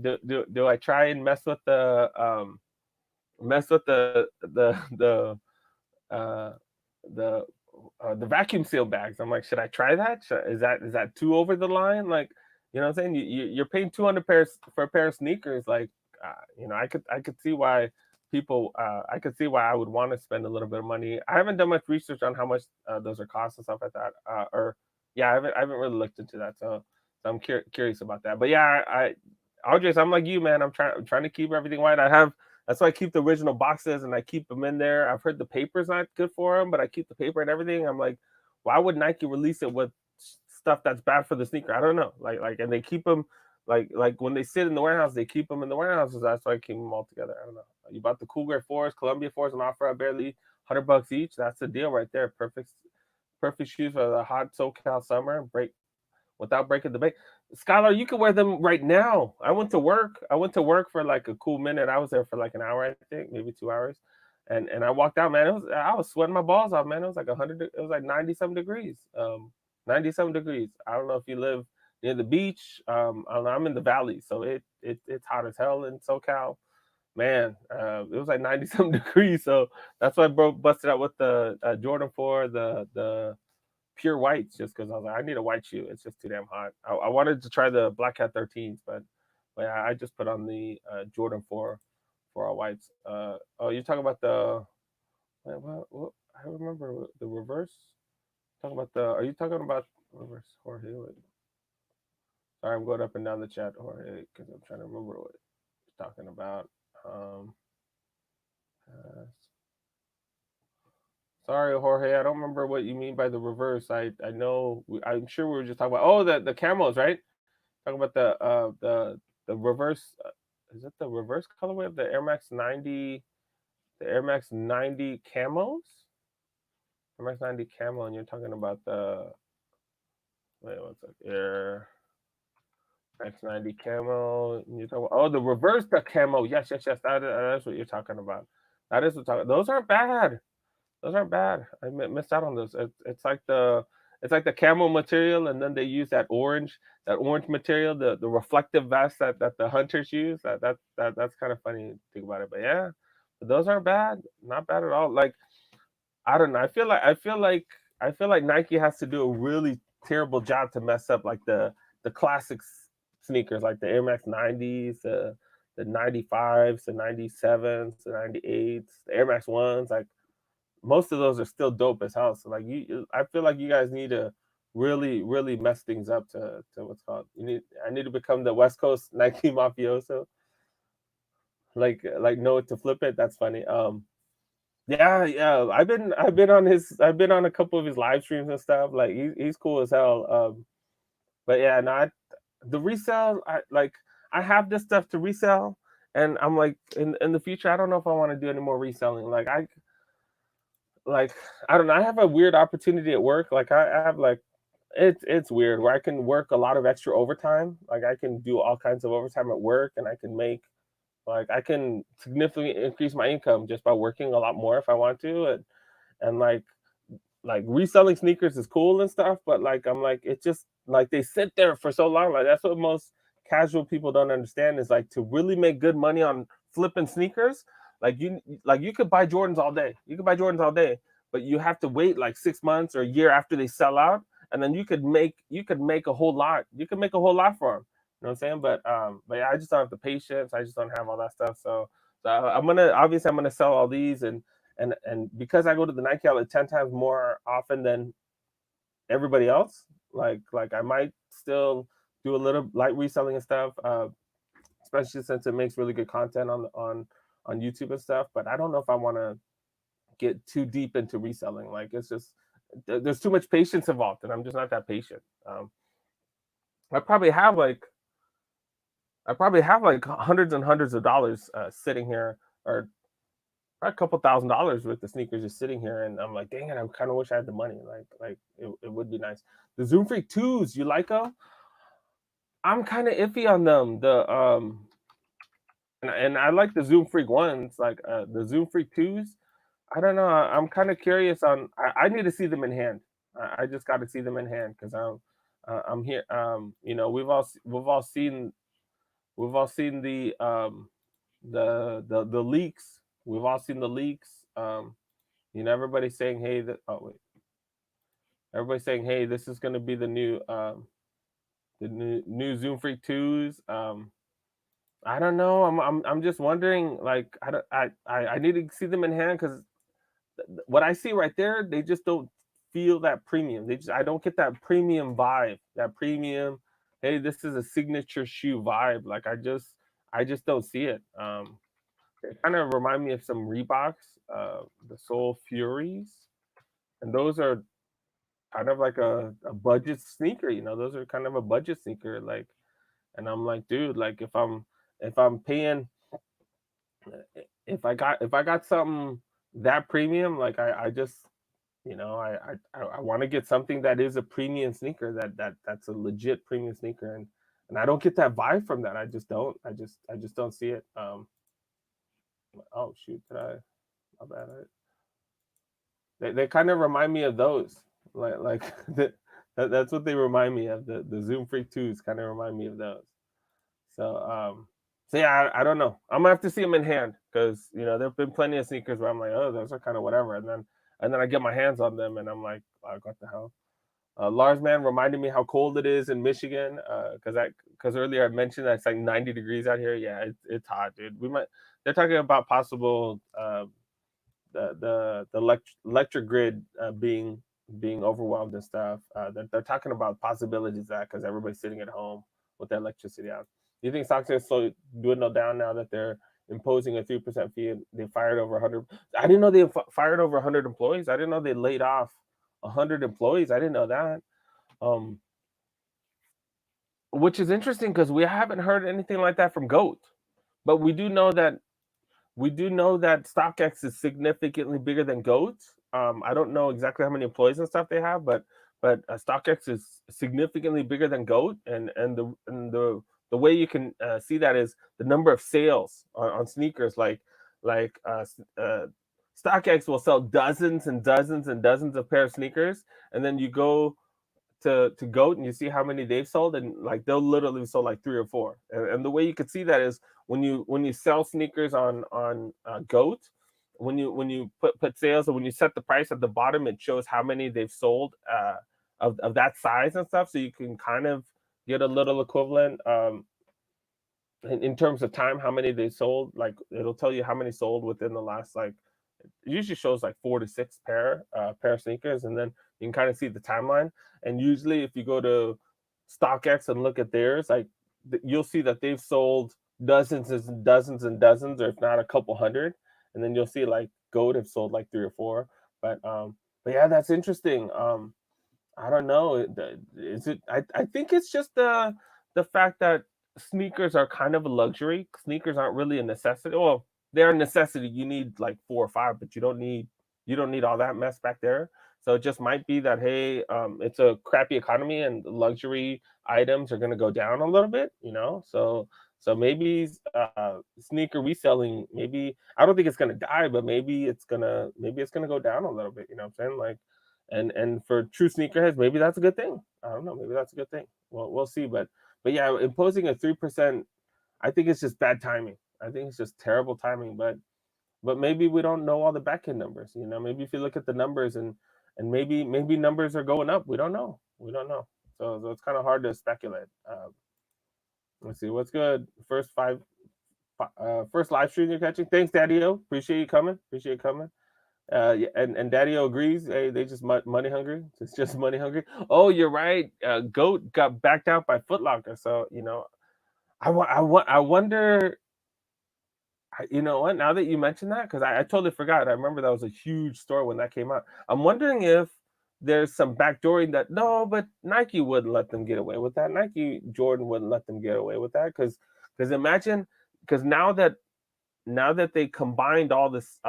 Do I try and mess with uh, the the vacuum seal bags? I'm like, should I try that? Is that too over the line? Like, what I'm saying? You're paying 200 pairs for a pair of sneakers. Like, I could see why I could see why I would want to spend a little bit of money. I haven't done much research on how much those are cost and stuff like that. Or yeah, I haven't really looked into that. So I'm curious about that. But yeah, Audrey, I'm like you, man. I'm trying to keep everything white. That's why I keep the original boxes, and I keep them in there. I've heard the paper's not good for them, but I keep the paper and everything. I'm like, why would Nike release it with stuff that's bad for the sneaker? I don't know. And they keep them like when they sit in the warehouse, they keep them in the warehouses. That's why I keep them all together. I don't know. You bought the Cool Grade 4s, Columbia 4s, and offer at barely $100 each. That's the deal right there. Perfect shoes for the hot SoCal summer. Without breaking the bank. Skylar, you can wear them right now. I went to work for like a cool minute. I was there for like an hour, I think, maybe 2 hours. And I walked out, man. I was sweating my balls off, man. It was like 100. It was like 97 degrees. 97 degrees. I don't know if you live near the beach. I don't know, I'm in the valley, so it's hot as hell in SoCal. Man, it was like 97 degrees. So that's why I busted out with the Jordan 4, the pure whites, just because I was like, I need a white shoe. It's just too damn hot. I wanted to try the Black Hat 13s, but yeah, I just put on the Jordan 4 for all whites. Oh, you're talking about the what, I remember the reverse. Talking about the Are you talking about reverse Jorge? Wait. Sorry, I'm going up and down the chat, Jorge, because I'm trying to remember what you're talking about. Um, uh, Sorry, Jorge, I don't remember what you mean by the reverse. I know I'm sure we were just talking about the camos, right? Talking about the reverse. Is it the reverse colorway of the Air Max 90? The Air Max 90 camos. Air Max 90 camo, and you're talking about the wait, what's that? Air Max 90 camo. And you're talking the reverse the camo. Yes. That's what you're talking about. That is what talking. Those aren't bad. Those aren't bad. I missed out on those. It's like the camo material, and then they use that orange material, the reflective vest that the hunters use. That's kind of funny to think about it. But yeah, but those aren't bad. Not bad at all. Like I don't know. I feel like Nike has to do a really terrible job to mess up like the classics sneakers, like the Air Max 90s, the 95s, the 97s, the 98s, the Air Max ones. Like most of those are still dope as hell. So like I feel like you guys need to really mess things up to what's called. I need to become the West Coast Nike mafioso. Like know it to flip it. That's funny. Yeah, yeah. I've been on a couple of his live streams and stuff. Like he's cool as hell. But yeah, no, the resale, I have this stuff to resell, and I'm like in the future, I don't know if I want to do any more reselling. Like I don't know. I have a weird opportunity at work. Like I have like it's weird where I can work a lot of extra overtime. Like I can do all kinds of overtime at work, and I can make like I can significantly increase my income just by working a lot more if I want to, and like reselling sneakers is cool and stuff, but like I'm like it just like they sit there for so long. Like that's what most casual people don't understand is like to really make good money on flipping sneakers. Like you could buy Jordans all day. You could buy Jordans all day, but you have to wait like 6 months or a year after they sell out, and then you could make a whole lot. You could make a whole lot for them. You know what I'm saying? But yeah, I just don't have the patience. I just don't have all that stuff. So I'm gonna sell all these and because I go to the Nike outlet 10 times more often than everybody else, like I might still do a little light reselling and stuff, especially since it makes really good content on YouTube and stuff. But I don't know if I want to get too deep into reselling. Like it's just there's too much patience involved, and I'm just not that patient. I probably have like hundreds and hundreds of dollars sitting here, or a couple $1,000s worth of sneakers just sitting here, and I'm like, dang it, I kind of wish I had the money. Like it would be nice. The Zoom Freak twos, you like them? I'm kind of iffy on them. And I like the Zoom Freak ones, like the Zoom Freak twos. I don't know. I'm kind of curious on. I need to see them in hand. I just got to see them in hand because I'm here. You know, we've all seen the leaks. We've all seen the leaks. You know, everybody's saying, "Hey, everybody's saying, hey, this is going to be the new Zoom Freak twos." I don't know. I'm just wondering. Like, I don't, I need to see them in hand because what I see right there, they just don't feel that premium. I don't get that premium vibe. That premium. Hey, this is a signature shoe vibe. Like, I just don't see it. They kind of remind me of some Reeboks, the Soul Furies, and those are kind of like a budget sneaker. You know, those are kind of a budget sneaker. Like, and I'm like, dude, like if I'm paying, if I got something that premium, like I just you know I want to get something that is a premium sneaker that's a legit premium sneaker, and I don't get that vibe from that. I just don't. I just don't see it. Oh shoot, did I? My bad. They kind of remind me of those. Like that's what they remind me of. The Zoom Freak twos kind of remind me of those. So so yeah, I don't know. I'm gonna have to see them in hand because you know there've been plenty of sneakers where I'm like, oh, those are kind of whatever, and then I get my hands on them and I'm like what the hell. Lars man reminded me how cold it is in Michigan because earlier I mentioned that it's like 90 degrees out here. Yeah, it's hot, dude. We might. They're talking about possible the electric grid being overwhelmed and stuff. They're talking about possibilities of that because everybody's sitting at home with the electricity out. Do you think stocks are so dwindle down now that they're imposing a 3% fee and they fired over 100? I didn't know they fired over 100 employees. I didn't know they laid off 100 employees. I didn't know that. Um, which is interesting because we haven't heard anything like that from Goat, but we do know that StockX is significantly bigger than Goat. I don't know exactly how many employees and stuff they have, but StockX is significantly bigger than Goat, and the way you can see that is the number of sales on sneakers. Like StockX will sell dozens and dozens and dozens of pair of sneakers, and then you go to Goat and you see how many they've sold, and like they'll literally sell like three or four. And the way you could see that is when you sell sneakers on Goat, when you put sales, or when you set the price at the bottom, it shows how many they've sold of that size and stuff, so you can kind of get a little equivalent in terms of time how many they sold. Like it'll tell you how many sold within the last like It usually shows like 4 to 6 pair of sneakers, and then you can kind of see the timeline. And usually, if you go to StockX and look at theirs, like you'll see that they've sold dozens and dozens and dozens, or if not a couple hundred. And then you'll see like Goat have sold like 3 or 4. But yeah, that's interesting. I don't know. Is it? I think it's just the fact that sneakers are kind of a luxury. Sneakers aren't really a necessity. Well, they're a necessity. You need like 4 or 5, but you don't need all that mess back there. So it just might be that, hey, it's a crappy economy and luxury items are going to go down a little bit. So maybe sneaker reselling. Maybe I don't think it's going to die, but maybe it's gonna go down a little bit. You know what I'm saying? Like, and for true sneakerheads, maybe that's a good thing. I don't know. Maybe that's a good thing. Well, we'll see. But yeah, imposing a 3%, I think it's just bad timing. I think it's just terrible timing. But maybe we don't know all the back end numbers. Maybe if you look at the numbers and maybe numbers are going up. We don't know. We don't know. So it's kind of hard to speculate. Let's see what's good. First live stream you're catching. Thanks, Daddy-O. Appreciate you coming. Appreciate you coming. Yeah, and Daddy-O agrees. Hey, they just money hungry. It's just money hungry. Oh, you're right. Goat got backed out by Foot Locker. So I wonder. You know what? Now that you mentioned that, because I totally forgot. I remember that was a huge story when that came out. I'm wondering if there's some backdooring that no, but Nike wouldn't let them get away with that. Nike Jordan wouldn't let them get away with that because imagine because now that they combined all those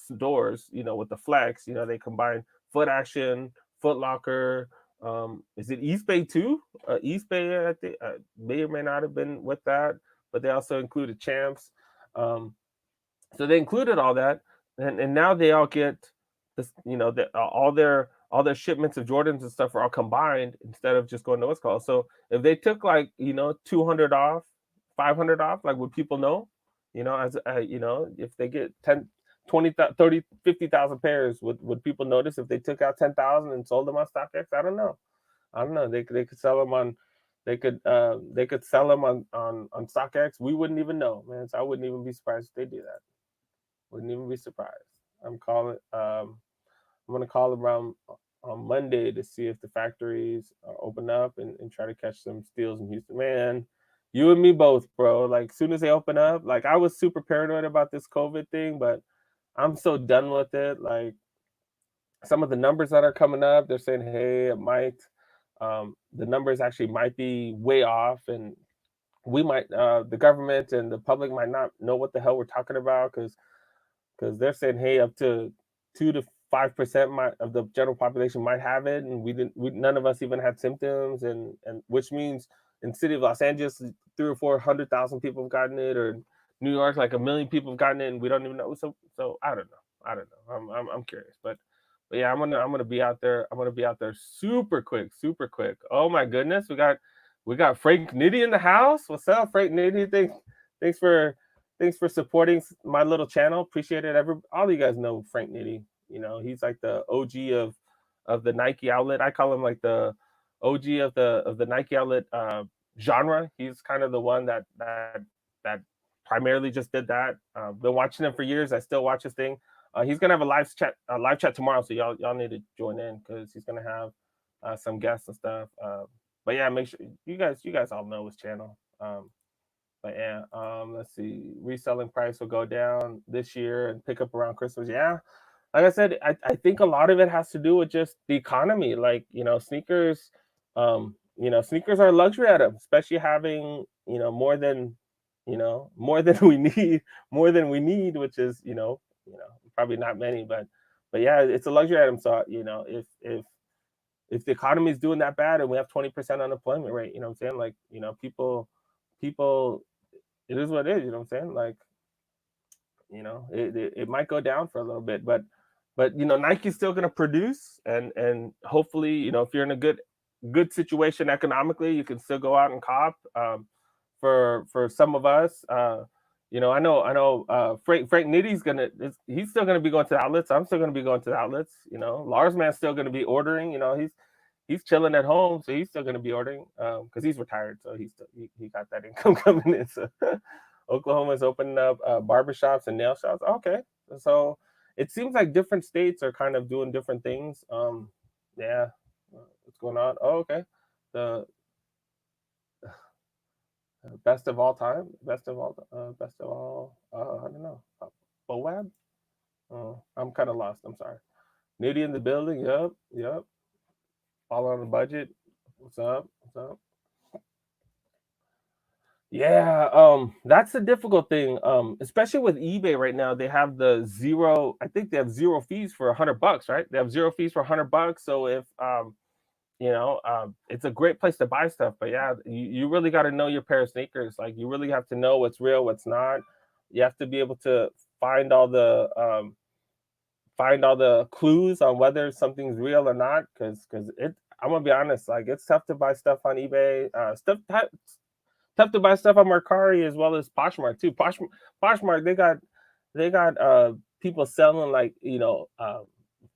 stores, with the Flex, they combined Foot Action, Foot Locker. Is it Eastbay too? Eastbay, I think, may or may not have been with that, but they also included Champs. Um, so they included all that, and now they all get this. All their shipments of Jordans and stuff are all combined instead of just going to what's called. So if they took like 200 off, 500 off, like would people know? If they get 10, 20, 30, 50,000 pairs, would people notice if they took out 10,000 and sold them on StockX? I don't know. They could sell them on they could sell them on StockX. We wouldn't even know, man. So I wouldn't even be surprised if they do that. Wouldn't even be surprised. I'm gonna call around on Monday to see if the factories are open up and try to catch some steals in Houston. Man, you and me both, bro. Like soon as they open up, like I was super paranoid about this COVID thing, but I'm so done with it. Like some of the numbers that are coming up, they're saying, hey, the numbers actually might be way off, and the government and the public might not know what the hell we're talking about because they're saying, hey, up to 2 to 5% of the general population might have it, and none of us even had symptoms, and which means in the city of Los Angeles, 300,000 or 400,000 people have gotten it, or New York, like 1 million people have gotten it, and we don't even know. So I don't know. I don't know. I'm curious, but yeah, I'm gonna be out there. I'm gonna be out there super quick, super quick. Oh my goodness, we got Frank Nitty in the house. What's up, Frank Nitty? Thanks for thanks for supporting my little channel. Appreciate it. All you guys know Frank Nitty. He's like the OG of the Nike outlet. I call him like the OG of the Nike outlet genre. He's kind of the one that primarily just did that. Been watching him for years. I still watch his thing. He's gonna have a live chat tomorrow, so y'all need to join in because he's gonna have some guests and stuff. But yeah, make sure you guys all know his channel. But yeah, let's see. Reselling price will go down this year and pick up around Christmas. Yeah, like I said, I think a lot of it has to do with just the economy. Like sneakers are a luxury item, especially having more than we need, which is probably not many, but yeah, it's a luxury item. So if the economy is doing that bad and we have 20% unemployment rate, what I'm saying, like people, it is what it is. You know what I'm saying, like it might go down for a little bit, but Nike's still going to produce, and hopefully if you're in a good situation economically, you can still go out and cop. For some of us, I know Frank Nitty's he's still gonna be going to the outlets. I'm still gonna be going to the outlets. Lars Man's still gonna be ordering. He's chilling at home, so he's still gonna be ordering because he's retired, so he got that income coming in. So Oklahoma's opening up barbershops and nail shops. Okay, So it seems like different states are kind of doing different things. Yeah, what's going on? Oh, okay. The best of all time, best of all. I don't know. Boab. Oh, I'm kind of lost. I'm sorry. Nitty in the building. Yep, yep. All on the budget. What's up? What's up? Yeah, that's the difficult thing. Especially with eBay right now, they have the zero. I think they have zero fees for $100, right? They have zero fees for $100. So if it's a great place to buy stuff. But yeah, you really got to know your pair of sneakers. Like you really have to know what's real, what's not. You have to be able to find all the find all the clues on whether something's real or not. Because it, I'm gonna be honest, like it's tough to buy stuff on eBay. Tough to buy stuff on Mercari as well as Poshmark too. Poshmark, they got people selling like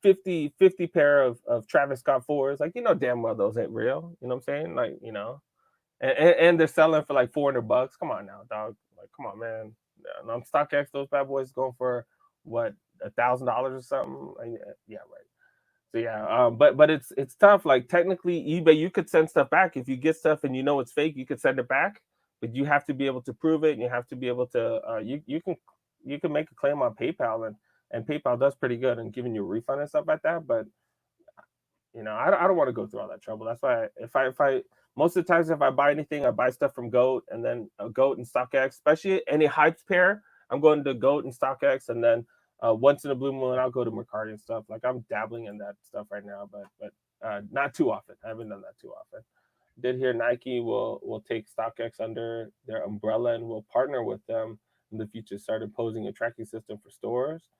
50 pair of Travis Scott fours. Like damn well those ain't real. You know what I'm saying? Like and they're selling for like $400. Come on now, dog. Like come on, man. Yeah, on StockX, those bad boys going for what $1,000 or something. Like, yeah, right. So yeah, but it's tough. Like technically, eBay, you could send stuff back if you get stuff and you know it's fake. You could send it back, but you have to be able to prove it. And you have to be able to you can make a claim on PayPal and PayPal does pretty good in giving you a refund and stuff like that. But I don't want to go through all that trouble. That's why if I most of the times if I buy anything, I buy stuff from Goat and then Goat and StockX, especially any hyped pair. I'm going to Goat and StockX, and then once in a blue moon, I'll go to Mercari and stuff. Like I'm dabbling in that stuff right now, but not too often. I haven't done that too often. Did hear Nike will take StockX under their umbrella and will partner with them in the future. Start imposing a tracking system for stores.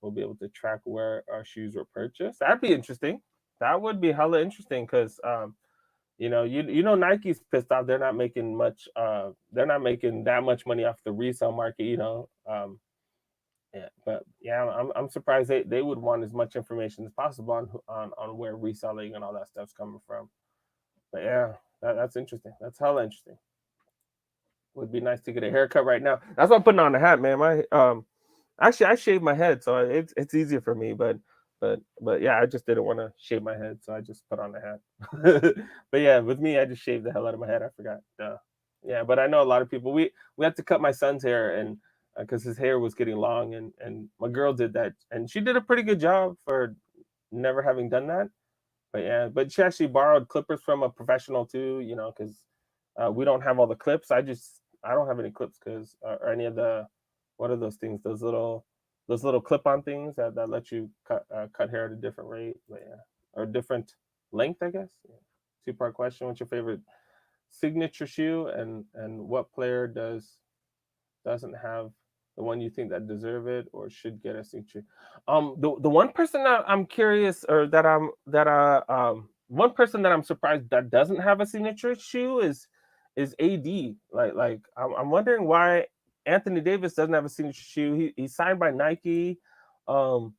We'll be able to track where our shoes were purchased. That'd be interesting. That would be hella interesting because Nike's pissed off. They're not making much. They're not making that much money off the resale market. Yeah, but yeah, I'm surprised they would want as much information as possible on where reselling and all that stuff's coming from. But yeah, that's interesting. That's hella interesting. Would be nice to get a haircut right now. That's why I'm putting on the hat, man. My actually I shave my head, so it's easier for me. But yeah, I just didn't want to shave my head, so I just put on the hat. But yeah, with me, I just shaved the hell out of my head. I forgot. Duh. Yeah, but I know a lot of people. We had to cut my son's hair and because his hair was getting long, and my girl did that, and she did a pretty good job for never having done that. But yeah, but she actually borrowed clippers from a professional too, because we don't have all the clips. I don't have any clips because or any of the what are those things? Those little clip-on things that let you cut hair at a different rate, but yeah, or different length, I guess. Yeah. Two-part question: what's your favorite signature shoe, and what player doesn't have the one you think that deserve it or should get a signature? The one person that I'm curious or one person that I'm surprised that doesn't have a signature shoe is AD. Like I'm wondering why Anthony Davis doesn't have a signature shoe. He's signed by Nike. Um,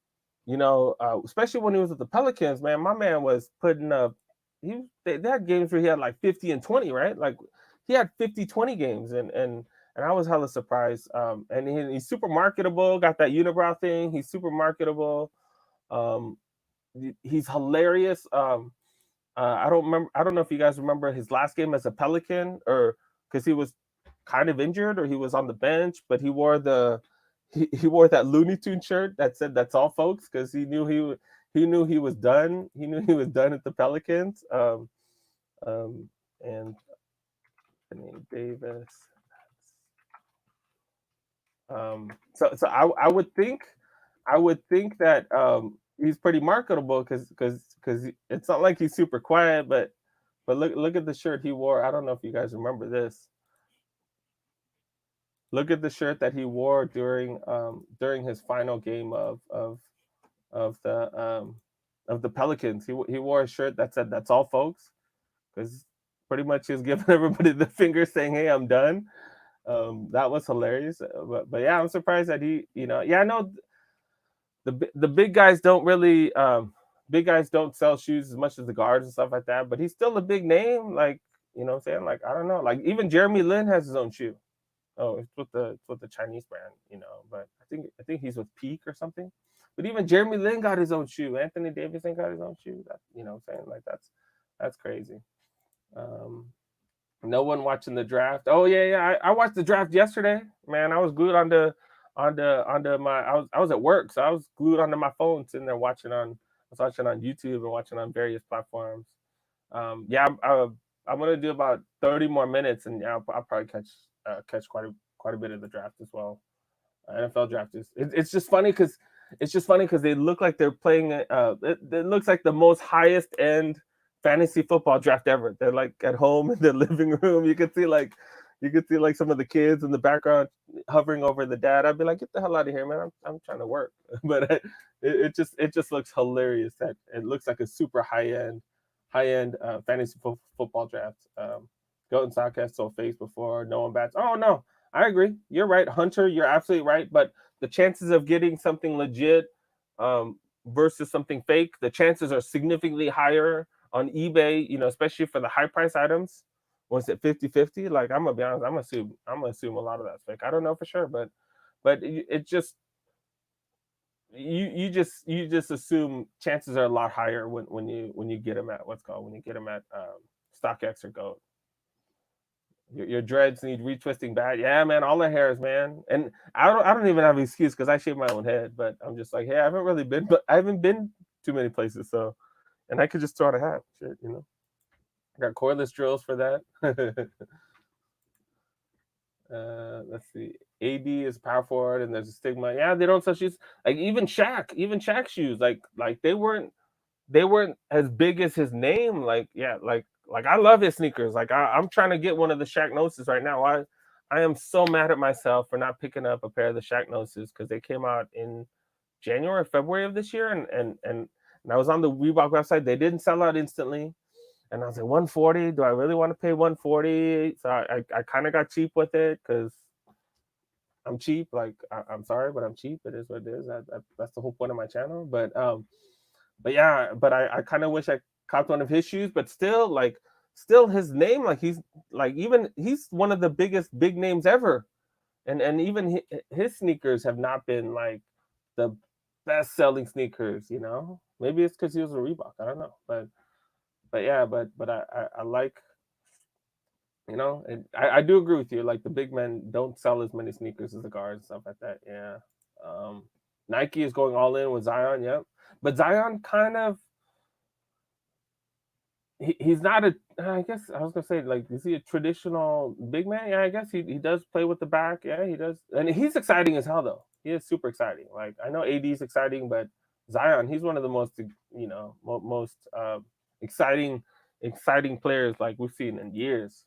especially when he was with the Pelicans, man, my man was putting up. They had games where he had like 50 and 20, right? Like he had 50-20 games, and I was hella surprised. And he's super marketable. Got that unibrow thing. He's super marketable. Um, he's hilarious. I don't remember. I don't know if you guys remember his last game as a Pelican, or because he was kind of injured, or he was on the bench, but he wore that Looney Tune shirt that said "That's all, folks," because he knew he was done. He knew he was done at the Pelicans. Um, and I mean Davis. So I would think that he's pretty marketable because it's not like he's super quiet, but look at the shirt he wore. I don't know if you guys remember this. Look at the shirt that he wore during his final game of the of the Pelicans. He wore a shirt that said "That's all, folks," because pretty much he's giving everybody the finger, saying, "Hey, I'm done." That was hilarious. But yeah, I'm surprised that yeah, I know the big guys don't sell shoes as much as the guards and stuff like that, but he's still a big name. Like, what I'm saying? Like, I don't know. Like even Jeremy Lin has his own shoe. Oh, it's with the Chinese brand, But I think he's with Peak or something. But even Jeremy Lin got his own shoe. Anthony Davidson got his own shoe. What I'm saying, like that's crazy. Um, no one watching the draft. Oh yeah, yeah. I watched the draft yesterday. Man, I was glued onto my. I was at work, so I was glued onto my phone, sitting there watching on. I was watching on YouTube and watching on various platforms. Yeah, I'm gonna do about 30 more minutes, and yeah, I'll probably catch quite a bit of the draft as well. NFL draft it's just funny because they look like they're playing. It looks like the most highest end fantasy football draft ever. They're like at home in their living room. You could see like some of the kids in the background hovering over the dad. I'd be like, get the hell out of here, man. I'm trying to work. But it just looks hilarious that it looks like a super high end fantasy football draft. Goat and Sock has sold face before. No one bats. Oh no, I agree. You're right, Hunter. You're absolutely right. But the chances of getting something legit versus something fake, the chances are significantly higher on eBay. Especially for the high price items. Was it 50-50? Like I'm gonna be honest, I'm gonna assume a lot of that's fake. I don't know for sure, but it just you just assume chances are a lot higher when you get them at what's called when you get them at StockX or Goat. Your dreads need retwisting bad. Yeah, man, all the hairs, man. And I don't even have an excuse because I shave my own head. But I'm just like, hey, I haven't been too many places, so and I could just throw out a hat. Shit. I got cordless drills for that. Let's see. AD is power forward, and there's a stigma. Yeah, they don't sell shoes. Like even Shaq shoes. Like they weren't as big as his name. Like yeah, like I love his sneakers. Like I'm trying to get one of the Shaq Gnosis right now. I am so mad at myself for not picking up a pair of the Shaq Gnosis because they came out in January or February of this year, and I was on the Reebok website. They didn't sell out instantly, and I was like 140. Do I really want to pay 140? So I kind of got cheap with it because I'm cheap. Like I'm sorry, but I'm cheap. It is what it is. That's the whole point of my channel. But yeah, but I kind of wish I copped one of his shoes, but still his name, like he's one of the biggest big names ever, and even his sneakers have not been like the best selling sneakers. Maybe it's because he was a Reebok. I don't know, but yeah, but I like. And I do agree with you. Like the big men don't sell as many sneakers as the guards and stuff like that. Yeah. Um, Nike is going all in with Zion. Yep. But Zion kind of he's not a. I guess I was gonna say like is he a traditional big man? Yeah, I guess he does play with the back. Yeah, he does, and he's exciting as hell though. He is super exciting. Like I know AD is exciting, but Zion he's one of the most most exciting players like we've seen in years.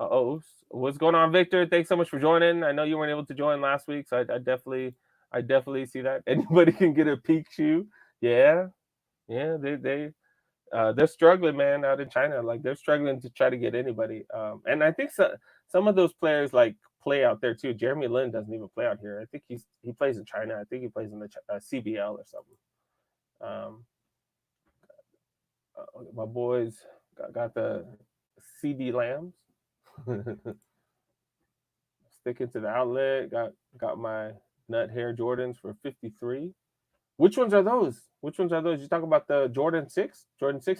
Oh, what's going on, Victor? Thanks so much for joining. I know you weren't able to join last week, so I definitely see that. Anybody can get a peak shoe. Yeah, yeah, they're struggling, man, out in China. Like they're struggling to try to get anybody. And I think some of those players like play out there too. Jeremy Lin doesn't even play out here. I think he plays in China. I think he plays in the CBL or something. Um, my boys got the CB Lambs. Sticking to the outlet. Got my nut hair Jordans for 53. Which ones are those? Which ones are those? You talk about the Jordan 6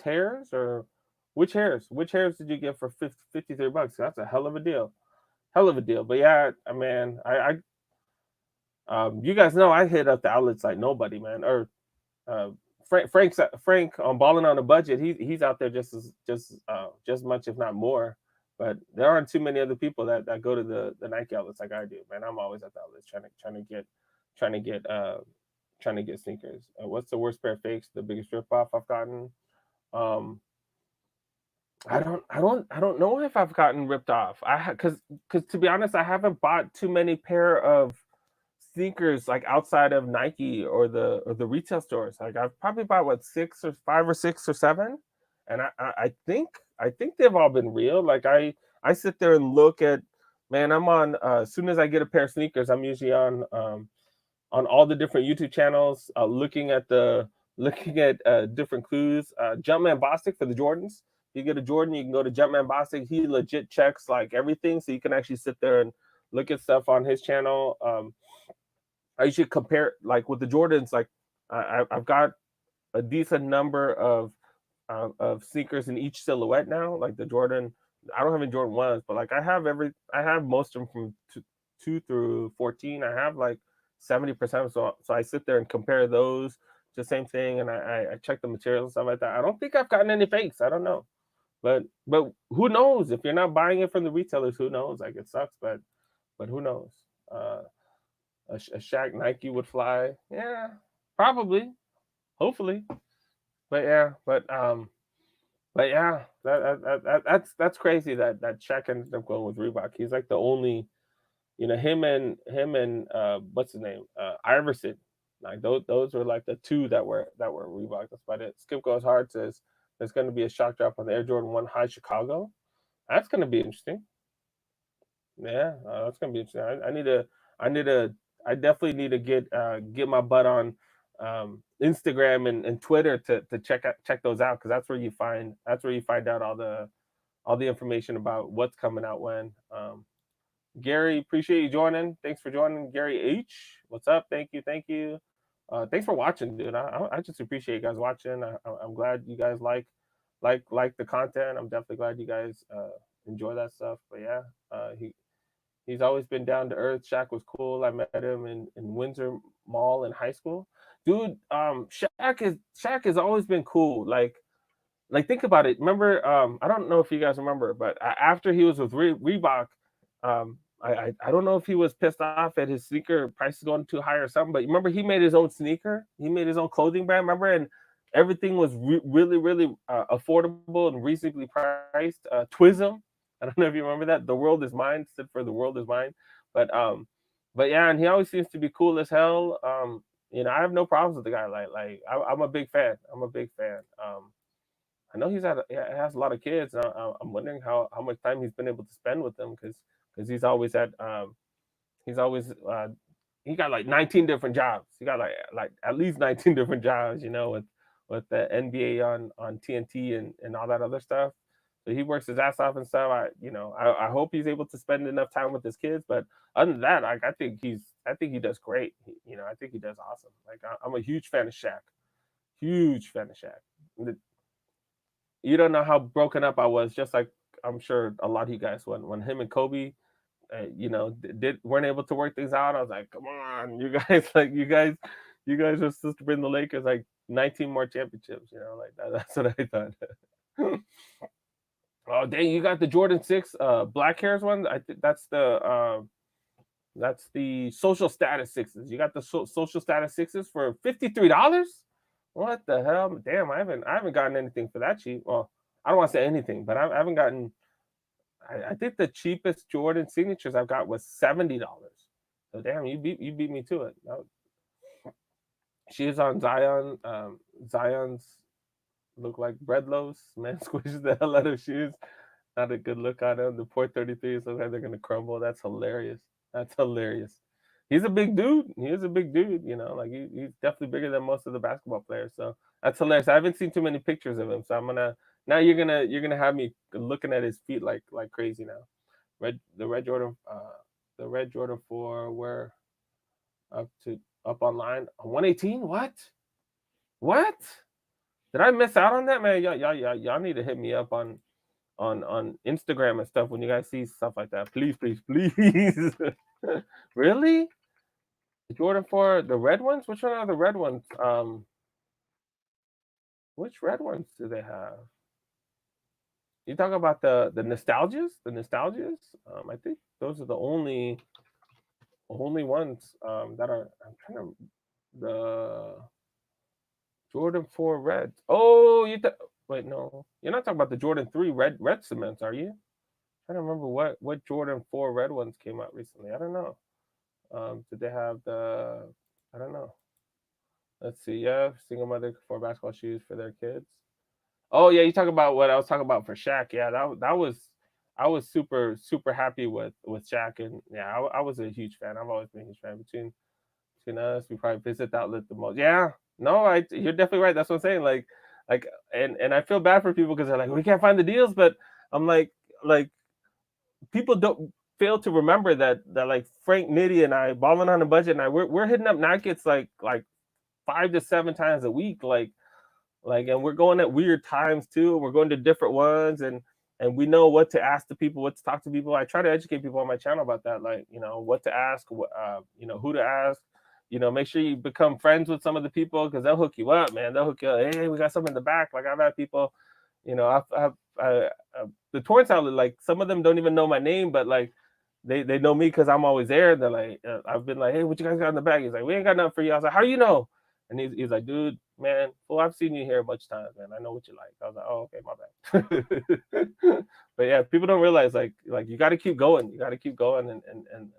hairs, or which hairs? Which hairs did you get for $53? That's a hell of a deal. Hell of a deal. But yeah, man, you guys know I hit up the outlets like nobody, man. Or uh, Frank on balling on a budget. He's out there just much, if not more. But there aren't too many other people that go to the Nike outlets like I do, man. I'm always at the outlets trying to get sneakers. What's the worst pair of fakes? The biggest rip off I've gotten. Um, I don't know if I've gotten ripped off. Because to be honest, I haven't bought too many pair of sneakers like outside of Nike or the retail stores. Like I've probably bought what 6 or 5 or 6 or 7, and I think they've all been real. Like I sit there and look at, man. I'm on as soon as I get a pair of sneakers, I'm usually on all the different YouTube channels, looking at different clues. Jumpman Bostic for the Jordans. If you get a Jordan, you can go to Jumpman Bostic. He legit checks like everything, so you can actually sit there and look at stuff on his channel. I usually compare like with the Jordans. Like I've got a decent number of sneakers in each silhouette now. Like the Jordan, I don't have any Jordan ones, but like I have most of them from two through 14. I have like 70%. So I sit there and compare those. The same thing, and I check the materials and stuff like that. I don't think I've gotten any fakes. I don't know, but who knows? If you're not buying it from the retailers, who knows? Like it sucks, but who knows? Uh, a Shaq Nike would fly. Yeah, probably, hopefully, but yeah, but yeah, that's crazy that Shaq ended up going with Reebok. He's like the only, him and what's his name, Iverson. Like those were like the two that were Reebok. That's about it. Skip Goes Hard says there's going to be a shock drop on the Air Jordan 1 High Chicago. That's going to be interesting. Yeah, that's gonna be interesting. I need to, I definitely need to get my butt on Instagram and Twitter to check those out because that's where you find out all the information about what's coming out when. Gary, appreciate you joining. Thanks for joining, Gary H. What's up? Thank you. Thanks for watching, dude. I just appreciate you guys watching. I'm glad you guys like the content. I'm definitely glad you guys enjoy that stuff. But yeah, he's always been down to earth. Shaq was cool. I met him in Windsor Mall in high school. Dude, Shaq has always been cool. Like think about it. Remember, I don't know if you guys remember, but after he was with Reebok, I don't know if he was pissed off at his sneaker prices going too high or something. But remember, he made his own sneaker. He made his own clothing brand. Remember, and everything was really affordable and reasonably priced. Twism. I don't know if you remember that. The world is mine stood for the world is mine. But yeah, and he always seems to be cool as hell. I have no problems with the guy. I'm a big fan. I'm a big fan. I know has a lot of kids. I'm wondering how much time he's been able to spend with them because he's always he got like 19 different jobs. He got like at least 19 different jobs. With the NBA on TNT and all that other stuff. So he works his ass off and stuff. I hope he's able to spend enough time with his kids. But other than that, I think he does great. I think he does awesome. Like I'm a huge fan of Shaq. Huge fan of Shaq. You don't know how broken up I was, just like I'm sure a lot of you guys when him and Kobe, weren't able to work things out. I was like, come on, you guys, you guys are supposed to bring the Lakers like 19 more championships. Like that, that's what I thought. Oh dang, you got the Jordan 6 black hairs one. I think that's the social status sixes. You got the social status sixes for $53. What the hell? Damn, I haven't gotten anything for that cheap. Well, I don't want to say anything, but I haven't gotten. I think the cheapest Jordan signatures I've got was $70. So damn, you beat me to it. She is on Zion. Zion's look like bread loaves. Man squishes the hell out of shoes. Not a good look on him. The poor 33s look like they're gonna crumble. That's hilarious. That's hilarious. He's a big dude. He is a big dude. Like he's definitely bigger than most of the basketball players. So that's hilarious. I haven't seen too many pictures of him. So I'm gonna now you're gonna have me looking at his feet like crazy now. The red Jordan 4 were up online 118. What? Did I miss out on that, man? Y'all need to hit me up on Instagram and stuff when you guys see stuff like that. Please. Really? The Jordan 4, the red ones? Which one are the red ones? Which red ones do they have? You talk about the nostalgias? The nostalgias? I think those are the only ones that are. I'm trying to the Jordan 4 red. Oh, wait, no, you're not talking about the Jordan 3 red cements, are you? I don't remember what Jordan 4 red ones came out recently. I don't know. Did they have the? I don't know. Let's see. Yeah, single mother for basketball shoes for their kids. Oh yeah, you talk about what I was talking about for Shaq. Yeah, that was I was super happy with Shaq, and yeah, I was a huge fan. I've always been a huge fan. Between us, we probably visit the outlet the most. Yeah, no, you're definitely right. That's what I'm saying. And I feel bad for people because they're like, we can't find the deals, but I'm like people don't. fail to remember that like Frank Nitty and I, balling on a budget, and we're hitting up Nuggets like 5 to 7 times a week, and we're going at weird times too. We're going to different ones, and we know what to ask the people, what to talk to people. I try to educate people on my channel about that, like what to ask, who to ask. Make sure you become friends with some of the people because they'll hook you up, man. They'll hook you up. Hey, we got something in the back. Like I've had people, the Torrance outlet. Like some of them don't even know my name, but like they know me because I'm always there. They're like, I've been like, hey, what you guys got in the bag? He's like, we ain't got nothing for you. I was like, how do you know? And he's like, dude, man, well, I've seen you here a bunch of times, man. I know what you like. I was like, oh, okay, my bad. But yeah, people don't realize like you got to keep going. You got to keep going, and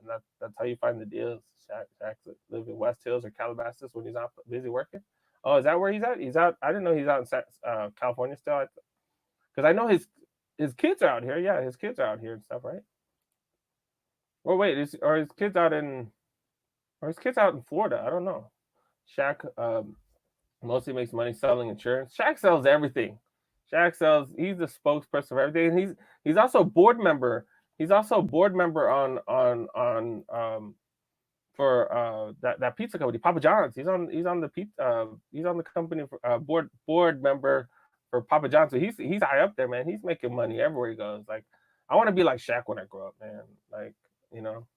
that's how you find the deals. Shaq live in West Hills or Calabasas when he's not busy working. Oh, is that where he's at? He's out. I didn't know he's out in California still. Because I know his kids are out here. Yeah, his kids are out here and stuff, right? Well, wait, are his kids out in Florida? I don't know. Shaq mostly makes money selling insurance. Shaq sells everything. He's the spokesperson for everything. And he's also a board member. He's also a board member on for that pizza company, Papa John's. He's on the company for, board member for Papa John's. So he's high up there, man. He's making money everywhere he goes. Like I want to be like Shaq when I grow up, man. Like you know,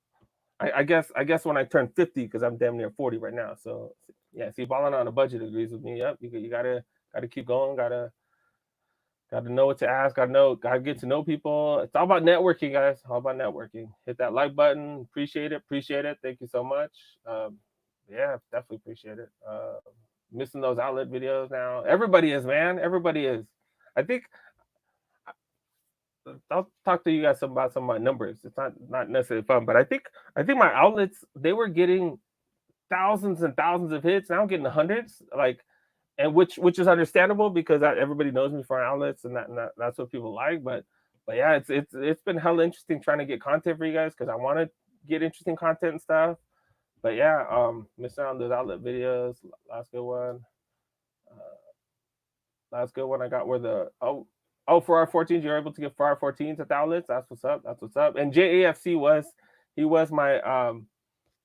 I guess when I turn 50, because I'm damn near 40 right now. So yeah, see, balling on a budget agrees with me. Yep, you gotta keep going. Gotta know what to ask. Gotta get to know people. It's all about networking, guys. All about networking. Hit that like button. Appreciate it. Thank you so much. Yeah, definitely appreciate it. Missing those outlet videos now. Everybody is, man. Everybody is. I think I'll talk to you guys about some of my numbers. It's not necessarily fun, but I think my outlets, they were getting thousands and thousands of hits. Now I'm getting hundreds, like, and which is understandable because everybody knows me for outlets, and that's what people like. But yeah, it's been hella interesting trying to get content for you guys because I want to get interesting content and stuff. But yeah, missing out on those outlet videos. Last good one. Last good one I got were the for our 14s, you're able to get for our 14s at the outlets. That's what's up. That's what's up. And JAFC was my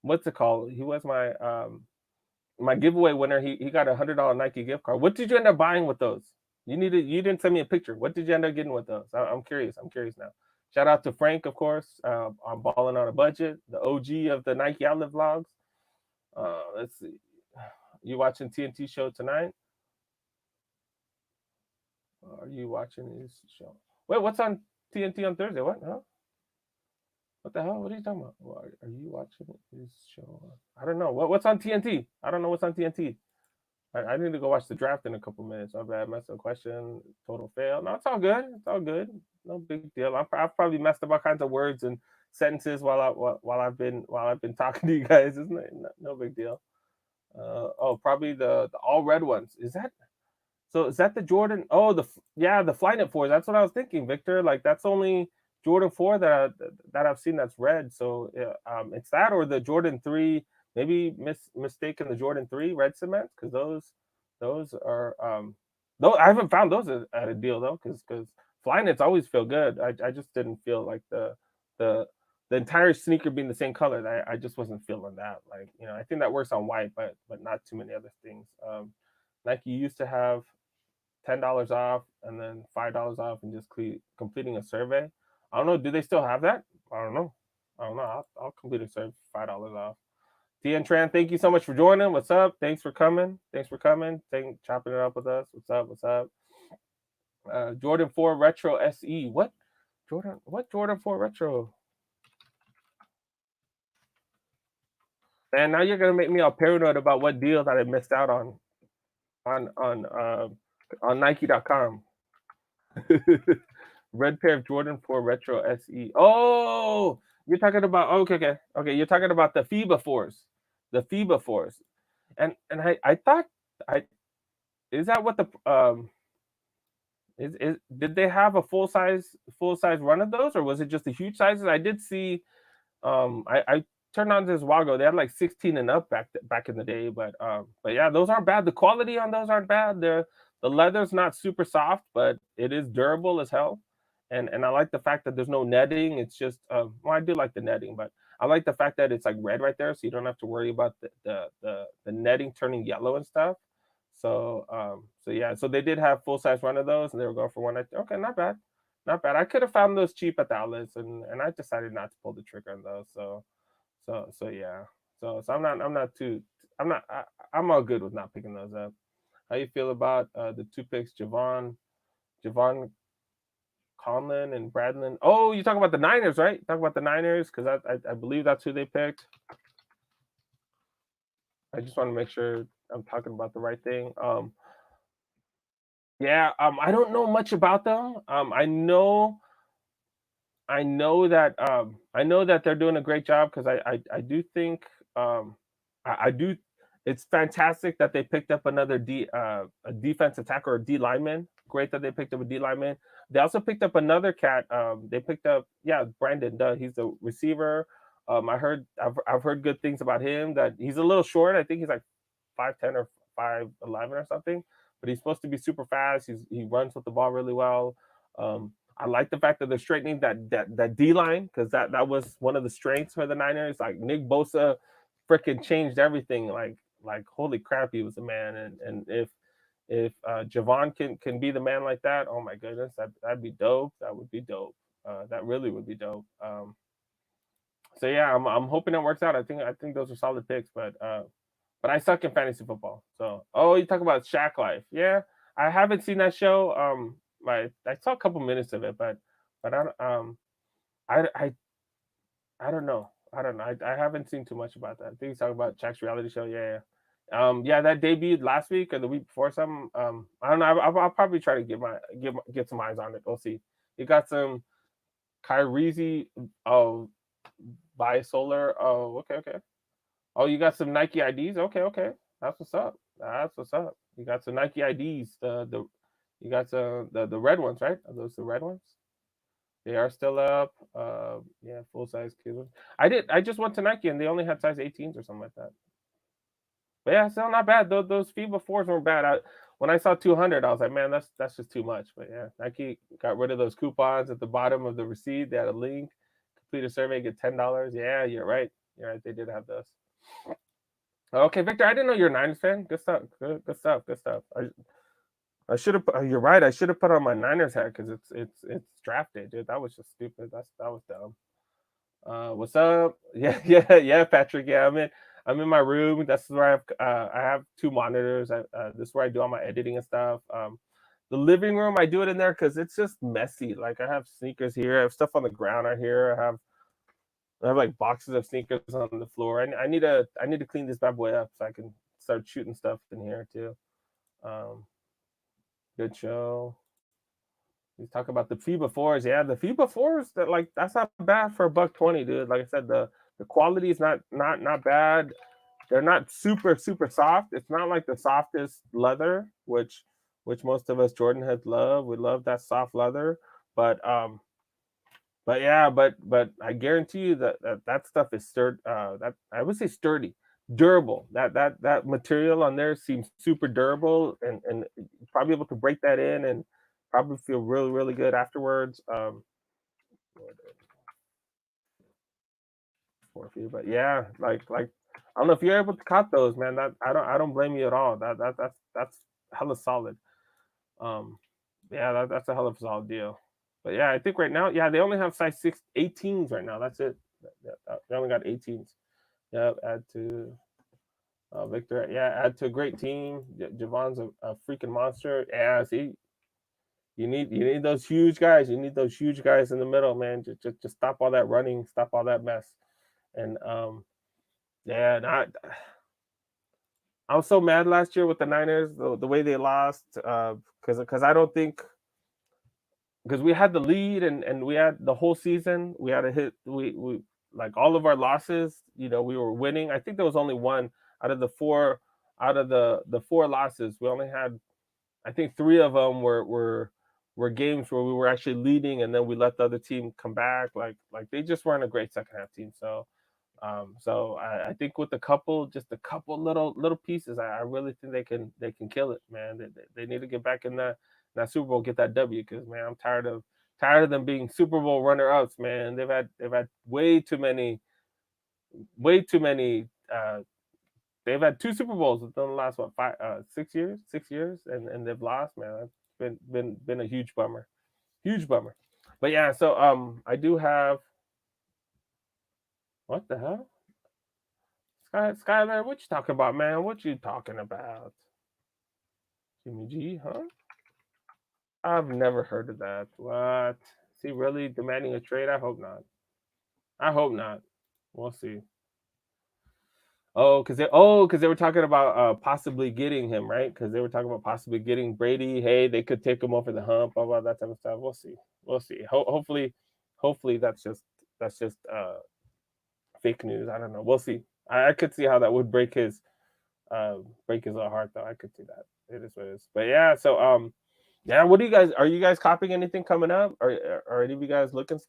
what's it called? He was my giveaway winner. He got $100 Nike gift card. What did you end up buying with those? You didn't send me a picture. What did you end up getting with those? I'm curious. I'm curious now. Shout out to Frank, of course. I'm balling on a budget. The OG of the Nike outlet vlogs. Let's see. You watching TNT show tonight? Are you watching his show? Wait, what's on TNT on Thursday? What? Huh? What the hell? What are you talking about? Well, are you watching his show? I don't know. What's on TNT? I don't know what's on TNT. I need to go watch the draft in a couple minutes. My bad. Messed up question. Total fail. No, it's all good. It's all good. No big deal. I've probably messed up all kinds of words and sentences while I've been talking to you guys. Isn't it? No big deal. Probably the all red ones. Is that the Jordan? Oh, the Flyknit 4s. That's what I was thinking, Victor. Like that's only Jordan 4 that I've seen that's red. So it's that or the Jordan 3. Maybe mistaken the Jordan 3 red cement because those are I haven't found those at a deal though because Flyknits always feel good. I just didn't feel like the entire sneaker being the same color. I just wasn't feeling that. Like I think that works on white, but not too many other things. Nike used to have $10 off and then $5 off and just completing a survey. I don't know. Do they still have that? I don't know. I'll complete a survey, $5 off. Tien Tran, thank you so much for joining. What's up? Thanks for coming. Chopping it up with us. What's up? Jordan 4 Retro SE. What Jordan 4 Retro? And now you're gonna make me all paranoid about what deals that I missed out on Nike.com. Red pair of Jordan 4 Retro SE. Oh, you're talking about okay. You're talking about the FIBA 4s, and I thought is that what the is did they have a full size run of those or was it just the huge sizes? I did see I turned on this while ago. They had like 16 and up back in the day, but yeah, those aren't bad. The quality on those aren't bad. The leather's not super soft, but it is durable as hell. and I like the fact that there's no netting. It's just well, I do like the netting, but I like the fact that it's like red right there, so you don't have to worry about the netting turning yellow and stuff. So yeah, so they did have full size run of those, and they were going for 190. Okay, not bad, not bad. I could have found those cheap at the outlets, and I decided not to pull the trigger on those. So yeah, so I'm not too I'm not I'm all good with not picking those up. How you feel about the two picks, Javon Conlon and Bradlin? Oh, you talk about the Niners, right? Talk about the Niners because I believe that's who they picked. I just want to make sure I'm talking about the right thing. Yeah, I don't know much about them. I know that they're doing a great job because I do think I do. It's fantastic that they picked up another a defense attacker or D lineman. Great that they picked up a D lineman. They also picked up another cat. They picked up Brandon. Duh, he's the receiver. I've heard good things about him. That he's a little short. I think he's like 5'10" or 5'11" or something. But he's supposed to be super fast. He runs with the ball really well. I like the fact that they're straightening that D line because that was one of the strengths for the Niners. Like Nick Bosa, freaking changed everything. Like holy crap, he was a man. And if Javon can be the man like that, oh my goodness, that'd be dope. That would be dope. That really would be dope. So yeah, I'm hoping it works out. I think those are solid picks, but I suck in fantasy football. So, oh, you talk about Shaq Life. Yeah, I haven't seen that show. I saw a couple minutes of it, but I I I don't know. I don't know. I haven't seen too much about that. I think he's talking about Shaq's reality show. Yeah, yeah. Yeah, that debuted last week or the week before. Some. I don't know. I'll probably try to get some eyes on it. We'll see. You got some Kyrie. Oh, bisolar. Oh, okay, okay. Oh, you got some Nike IDs? Okay, okay. That's what's up. That's what's up. You got some Nike IDs. The you got the red ones, right? Are those the red ones? They are still up. Yeah, full size kids. I just went to Nike and they only had size 18s or something like that. But yeah, still not bad. Those FIBA fours weren't bad. When I saw 200, I was like, man, that's just too much. But yeah, Nike got rid of those coupons at the bottom of the receipt. They had a link. Complete a survey, get $10. Yeah, you're right. You're right. They did have those. Okay, Victor, I didn't know you're a Niners fan. Good stuff. Good stuff. Good stuff. I should have. You're right. I should have put on my Niners hat because it's draft day, dude. That was just stupid. That was dumb. What's up? Yeah, yeah, yeah, Patrick. Yeah, I'm in my room. That's where I have two monitors. This is where I do all my editing and stuff. The living room, I do it in there because it's just messy. Like I have sneakers here. I have stuff on the ground out here. I have like boxes of sneakers on the floor. I need to clean this bad boy up so I can start shooting stuff in here too. Um, Good show. We talk about the FIBA fours. Yeah, the FIBA fours that like that's not bad for a buck 20, dude. Like I said, the quality is not bad. They're not super soft. It's not like the softest leather, which most of us Jordan heads love. We love that soft leather, but yeah, but I guarantee you that stuff is that I would say sturdy, durable. That material on there seems super durable, and probably able to break that in and probably feel really good afterwards. For you, but yeah, like I don't know if you're able to cut those, man. That I don't blame you at all. That's hella solid. Um, yeah, that's a hell of a solid deal. But yeah, I think right now, yeah, they only have size 18s right now. That's it. They only got 18s. Yeah, add to Victor. Yeah, add to a great team. Javon's a freaking monster. Yeah, see, you need those huge guys. You need those huge guys in the middle, man. Just stop all that running, stop all that mess. And yeah, I was so mad last year with the Niners, the way they lost, because I don't think because we had the lead and we had the whole season. We had a hit. We like all of our losses. We were winning. I think there was only one out of the four out of the four losses. We only had I think three of them were games where we were actually leading, and then we let the other team come back. Like they just weren't a great second half team. So I think with just a couple little pieces, I really think they can kill it, man. They need to get back in that Super Bowl, get that W, because man, I'm tired of Tired of them being Super Bowl runner-ups, man. They've had way too many. They've had two Super Bowls within the last what 6 years, 6 years, and they've lost, man. It's been a huge bummer, huge bummer. But yeah, so I do have what the hell, Skylar, what you talking about, man? What you talking about, Jimmy G? Huh? I've never heard of that. What? Is he really demanding a trade? I hope not. I hope not. We'll see. Because they were talking about possibly getting him, right? Because they were talking about possibly getting Brady. Hey, they could take him over the hump, blah blah that type of stuff. We'll see. We'll see. Hopefully that's just fake news. I don't know. We'll see. I could see how that would break his little heart though. I could see that. It is what it is. But yeah, so yeah. What do you guys? Are you guys copying anything coming up? Are any of you guys looking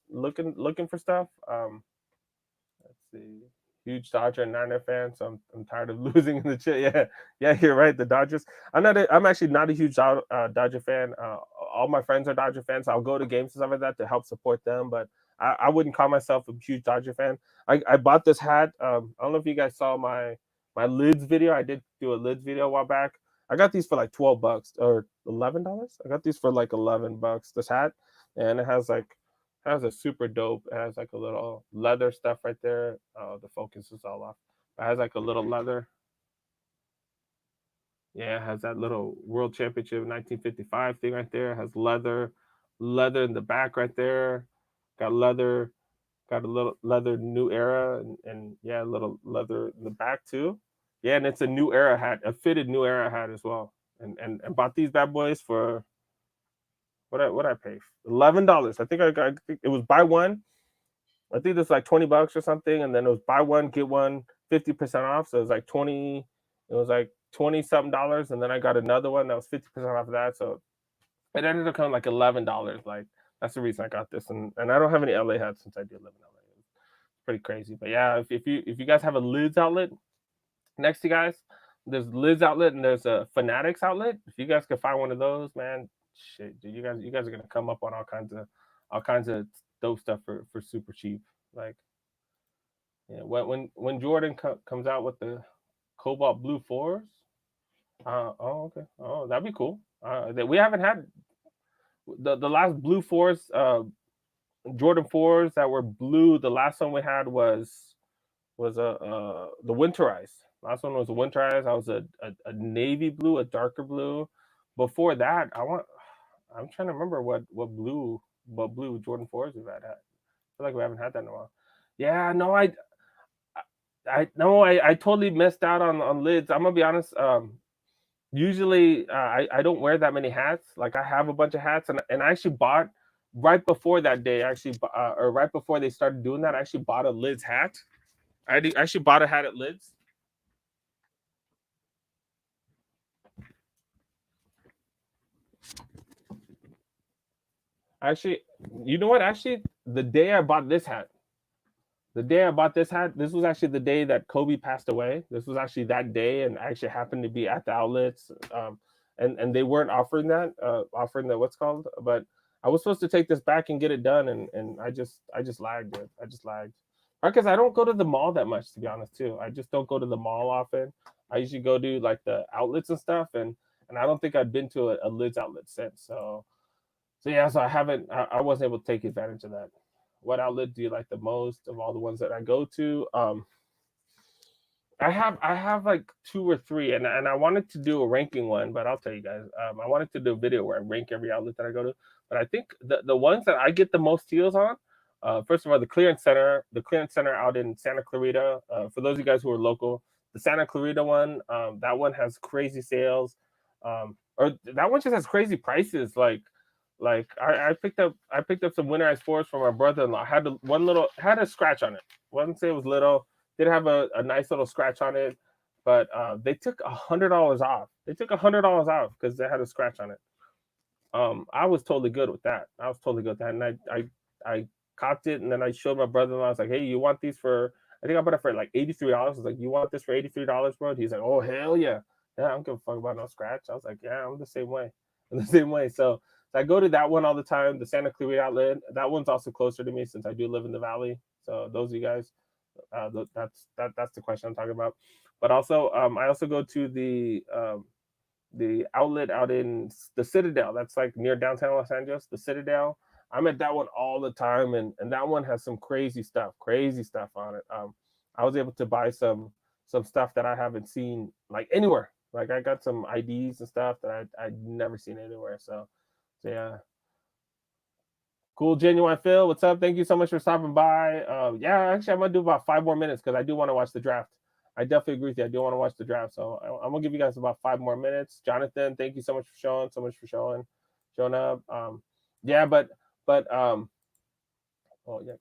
for stuff? Let's see. Huge Dodger and Niner fan, so I'm tired of losing in the chat. Yeah, yeah, you're right. The Dodgers. I'm actually not a huge Dodger fan. All my friends are Dodger fans. So I'll go to games and stuff like that to help support them, but I wouldn't call myself a huge Dodger fan. I bought this hat. I don't know if you guys saw my lids video. I did do a lids video a while back. I got these for like $12 or $11. I got these for like $11. This hat, and it has a super dope. It has like a little leather stuff right there. Oh, the focus is all off. It has like a little leather. Yeah, it has that little World Championship 1955 thing right there. It has leather in the back right there. Got leather, got a little leather new era, and yeah, a little leather in the back too. Yeah, and it's a new era hat, a fitted new era hat as well. And bought these bad boys for what I pay $11. I think it was buy one. I think it's like $20 or something, and then it was buy one get one 50% off. So it was like 20. It was like 20 something dollars, and then I got another one that was 50% off of that. So it ended up coming like $11. Like that's the reason I got this, and I don't have any LA hats since I do live in LA. It's pretty crazy, but yeah, if you guys have a lids outlet next to you guys, there's lids outlet and there's a Fanatics outlet. If you guys can find one of those, man, shit, dude, you guys are gonna come up on all kinds of dope stuff for super cheap. Like, yeah, when Jordan comes out with the cobalt blue fours, oh okay, oh that'd be cool. That we haven't had the last blue fours, Jordan fours that were blue. The last one we had was the winterized. Last one was a winterized. I was a navy blue, a darker blue. Before that, I'm trying to remember what blue Jordan fours we've had. I feel like we haven't had that in a while. Yeah, no, I totally missed out on lids. I'm gonna be honest. Usually, I don't wear that many hats. Like I have a bunch of hats, and I actually bought right before that day. Or right before they started doing that, I actually bought a lids hat. Actually bought a hat at lids. Actually, you know what? Actually, the day I bought this hat, this was actually the day that Kobe passed away. This was actually that day, and I actually happened to be at the outlets, and they weren't offering the what's called, but I was supposed to take this back and get it done, and I just lagged it. I just lagged because I don't go to the mall that much, to be honest. Too, I just don't go to the mall often. I usually go to like the outlets and stuff, and I don't think I've been to a lids outlet since. So yeah, so I haven't. I wasn't able to take advantage of that. What outlet do you like the most of all the ones that I go to? I have like two or three, and I wanted to do a ranking one, but I'll tell you guys, I wanted to do a video where I rank every outlet that I go to. But I think the ones that I get the most deals on, first of all, the clearance center out in Santa Clarita. For those of you guys who are local, the Santa Clarita one, that one has crazy sales, or that one just has crazy prices. Like I picked up some winterized fours from my brother-in-law. Had a scratch on it. Wouldn't say it was little. Did have a nice little scratch on it, but they took $100 off. They took $100 off because they had a scratch on it. I was totally good with that. I was totally good with that, and I copped it, and then I showed my brother-in-law. I was like, "Hey, you want these for?" I think I bought it for like $83. I was like, "You want this for $83, bro?" He's like, "Oh hell yeah, yeah, I don't give a fuck about no scratch." I was like, "Yeah, I'm the same way. I'm the same way." So So I go to that one all the time, the Santa Clarita outlet. That one's also closer to me since I do live in the valley. So those of you guys, that's the question I'm talking about. But also, I also go to the outlet out in the Citadel. That's like near downtown Los Angeles. The Citadel. I'm at that one all the time, and that one has some crazy stuff on it. I was able to buy some stuff that I haven't seen like anywhere. Like I got some IDs and stuff that I'd never seen anywhere. So yeah, cool, genuine Phil. What's up? Thank you so much for stopping by. Yeah, actually, I'm gonna do about 5 more minutes because I do want to watch the draft. I definitely agree with you. I do want to watch the draft, so I'm gonna give you guys about 5 more minutes. Jonathan, thank you so much for showing up. Yeah, but oh yes,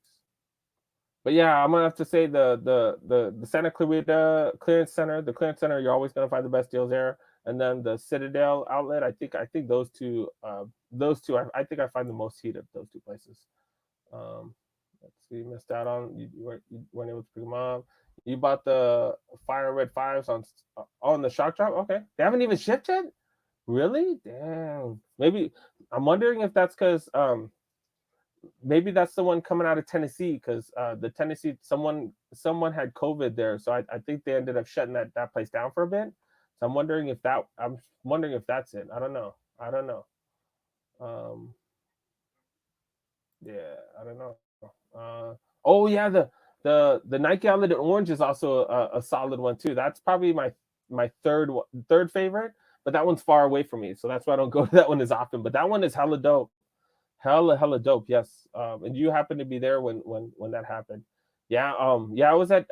but yeah, I'm gonna have to say the Santa Clarita Clearance Center, the Clearance Center, you're always gonna find the best deals there. And then the Citadel outlet, I think those two, I think I find the most heat of those two places. Um, let's see, missed out on you weren't able to pick them up. You bought the Fire Red Fives on the Shock Drop. Okay, they haven't even shipped yet. Really? Damn. Maybe I'm wondering if that's because maybe that's the one coming out of Tennessee because the Tennessee someone had COVID there, so I think they ended up shutting that place down for a bit. So I'm wondering if that's it. I don't know. Um, yeah, I don't know. Oh yeah, the Nike outlet in orange is also a solid one too. That's probably my third favorite, but that one's far away from me, so that's why I don't go to that one as often. But that one is hella dope. Hella dope. Yes. And you happened to be there when that happened. Yeah. Yeah. I was at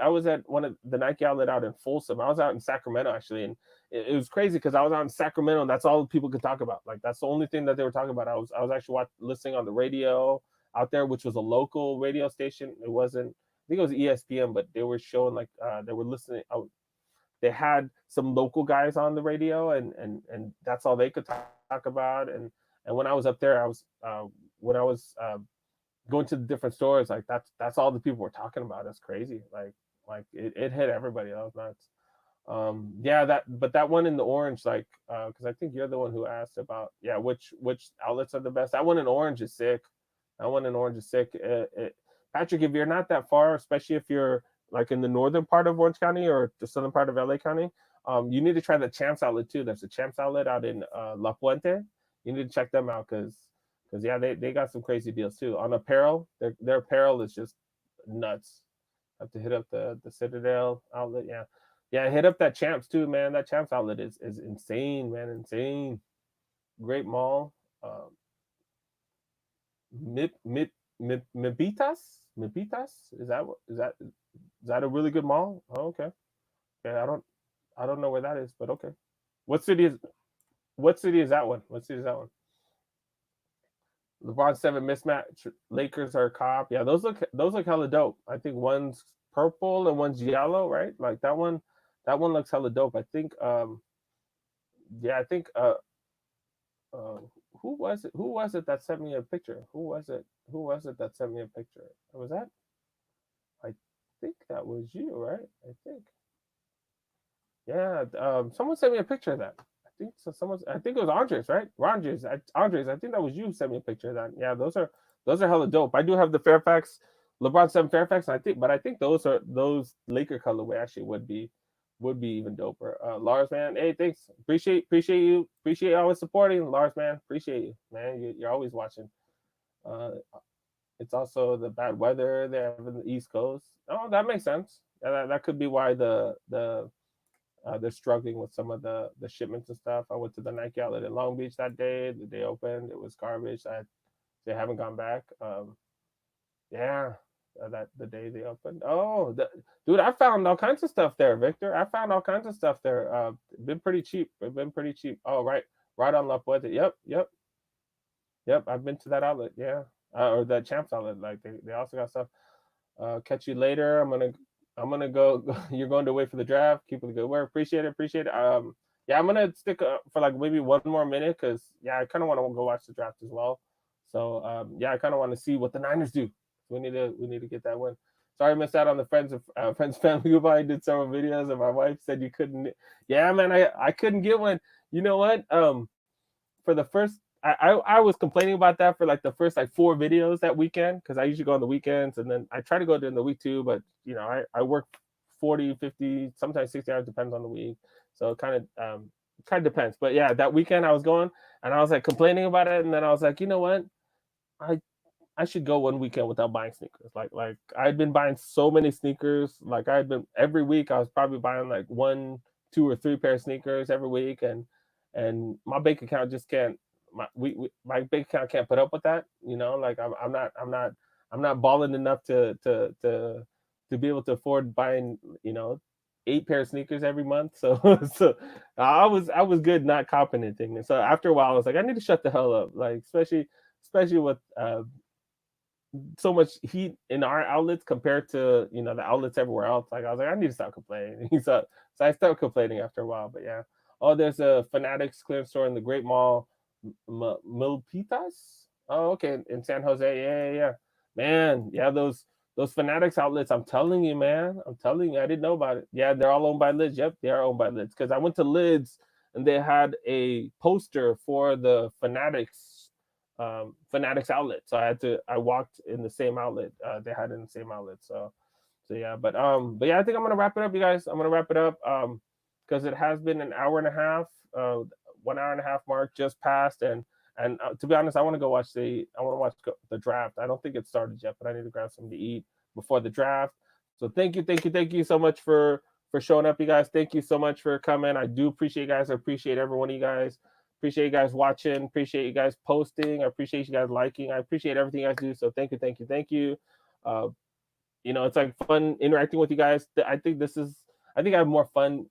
one of the Nike outlet out in Folsom. I was out in Sacramento actually, and it was crazy because I was out in Sacramento, and that's all people could talk about. Like that's the only thing that they were talking about. I was actually listening on the radio out there, which was a local radio station. It wasn't. I think it was ESPN, but they were showing like they were listening. They had some local guys on the radio, and that's all they could talk about. And when I was up there, when I was going to the different stores, like that's all the people were talking about. That's crazy. Like it hit everybody. That was nuts. Yeah, that one in the orange, like because I think you're the one who asked about, yeah, which outlets are the best. That one in orange is sick. That one in orange is sick. Patrick, if you're not that far, especially if you're like in the northern part of Orange County or the southern part of LA County, you need to try the Champs outlet too. There's a Champs outlet out in La Puente. You need to check them out because yeah, they got some crazy deals too on apparel. Their apparel is just nuts. Have to hit up the Citadel outlet. Yeah, yeah, hit up that Champs too, man. That Champs outlet is insane, man, insane. Great mall. Mip Mip Mipitas. Is that a really good mall? Oh, okay. Okay, I don't know where that is, but okay. What city is what city is that one? What city is that one? LeBron 7 mismatch. Lakers are cop. Yeah, those look hella dope. I think one's purple and one's yellow, right? Like that one looks hella dope. I think yeah, I think uh who was it that sent me a picture? Who was it that sent me a picture? Was that I think that was you, right? I think. Yeah, someone sent me a picture of that. I think so. I think it was Andres, right? Andres. I think that was you who sent me a picture of that. Yeah, those are hella dope. I do have the Fairfax, LeBron 7 Fairfax, but I think those Laker colorway actually would be even doper. Lars, man, hey, thanks. Appreciate you always supporting. Lars, man, appreciate you, man. You're always watching. Uh, it's also the bad weather there in the East Coast. Oh, that makes sense. Yeah, that could be why they're struggling with some of the shipments and stuff. I went to the Nike outlet in Long Beach that day. The day opened, it was garbage. They haven't gone back. Yeah, that the day they opened. Oh, dude, I found all kinds of stuff there, Victor. I found all kinds of stuff there. Been pretty cheap. It's been pretty cheap. Oh, right on La Puente. Yep. I've been to that outlet. Yeah, or that Champs outlet. Like they also got stuff. Catch you later. I'm gonna go. You're going to wait for the draft. Keep up the good work. Appreciate it. Yeah, I'm gonna stick for like maybe one more minute because yeah, I kind of want to go watch the draft as well. So yeah, I kind of want to see what the Niners do. We need to get that win. Sorry, I missed out on the friends family goodbye. I did several videos, and my wife said you couldn't. Yeah, man, I couldn't get one. You know what? For the first, I was complaining about that for like the first like 4 videos that weekend, because I usually go on the weekends, and then I try to go during the week too, but I work 40, 50, sometimes 60 hours, depends on the week. So it kind of depends. But yeah, that weekend I was going, and I was like complaining about it, and then I was like, you know what? I I should go one weekend without buying sneakers. Like I'd been buying so many sneakers. Like I'd been every week I was probably buying like one, two, or three pair of sneakers every week, and my bank account just can't. My bank account can't put up with that. Like I'm not balling enough to be able to afford buying 8 pair of sneakers every month. So so I was good not copping anything. And so after a while, I was like, I need to shut the hell up. Like especially with so much heat in our outlets compared to the outlets everywhere else. Like I was like, I need to stop complaining. So I stopped complaining after a while. But yeah, oh, there's a Fanatics clearance store in the Great Mall, Milpitas. Oh, okay, in San Jose. Yeah, yeah, yeah. Man, yeah, those Fanatics outlets. I'm telling you, man. I'm telling you, I didn't know about it. Yeah, they're all owned by Lids. Yep, they are owned by Lids. Because I went to Lids and they had a poster for the Fanatics outlet. So I walked in the same outlet. They had it in the same outlet. So yeah, but yeah, I think I'm gonna wrap it up, you guys. I'm gonna wrap it up because it has been an hour and a half. 1 hour and a half mark just passed, and to be honest, I want to watch the draft. I don't think it started yet, but I need to grab something to eat before the draft. So thank you so much for showing up, you guys. Thank you so much for coming. I do appreciate you guys. I appreciate every one of you guys. Appreciate you guys watching. Appreciate you guys posting. I appreciate you guys liking. I appreciate everything you guys do. So thank you. Uh, it's like fun interacting with you guys. I think I have more fun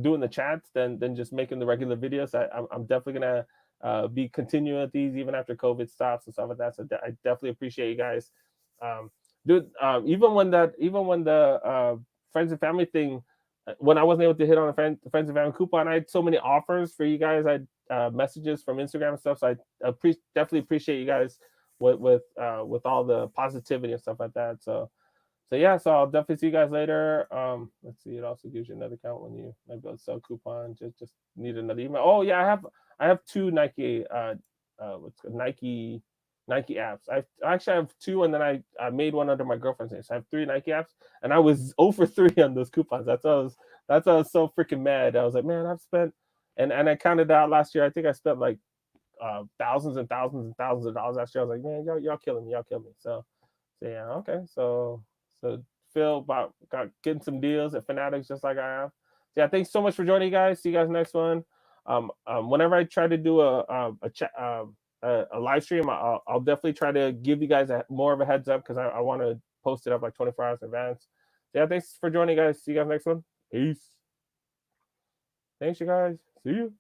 doing the chats than just making the regular videos. I'm definitely gonna be continuing with these even after COVID stops and stuff like that. So I definitely appreciate you guys. Um, Dude, even when the friends and family thing, when I wasn't able to hit on a friends and family coupon, I had so many offers for you guys. I had messages from Instagram and stuff. So I definitely appreciate you guys with all the positivity and stuff like that. So yeah, so I'll definitely see you guys later. Let's see, it also gives you another account when you might be able to sell coupon. Just need another email. Oh yeah, I have 2 Nike apps. I actually have 2, and then I made one under my girlfriend's name. So I have 3 Nike apps, and I was 0 for 3 on those coupons. That's why I was so freaking mad. I was like, man, I've spent, and I counted out last year. I think I spent like thousands and thousands and thousands of dollars last year. I was like, man, y'all killing me, y'all killing me. So yeah, okay. So Phil got getting some deals at Fanatics just like I have. So yeah, thanks so much for joining, guys. See you guys next one. Whenever I try to do a live stream, I'll definitely try to give you guys more of a heads up because I want to post it up like 24 hours in advance. So yeah, thanks for joining, guys. See you guys next one. Peace. Thanks, you guys. See you.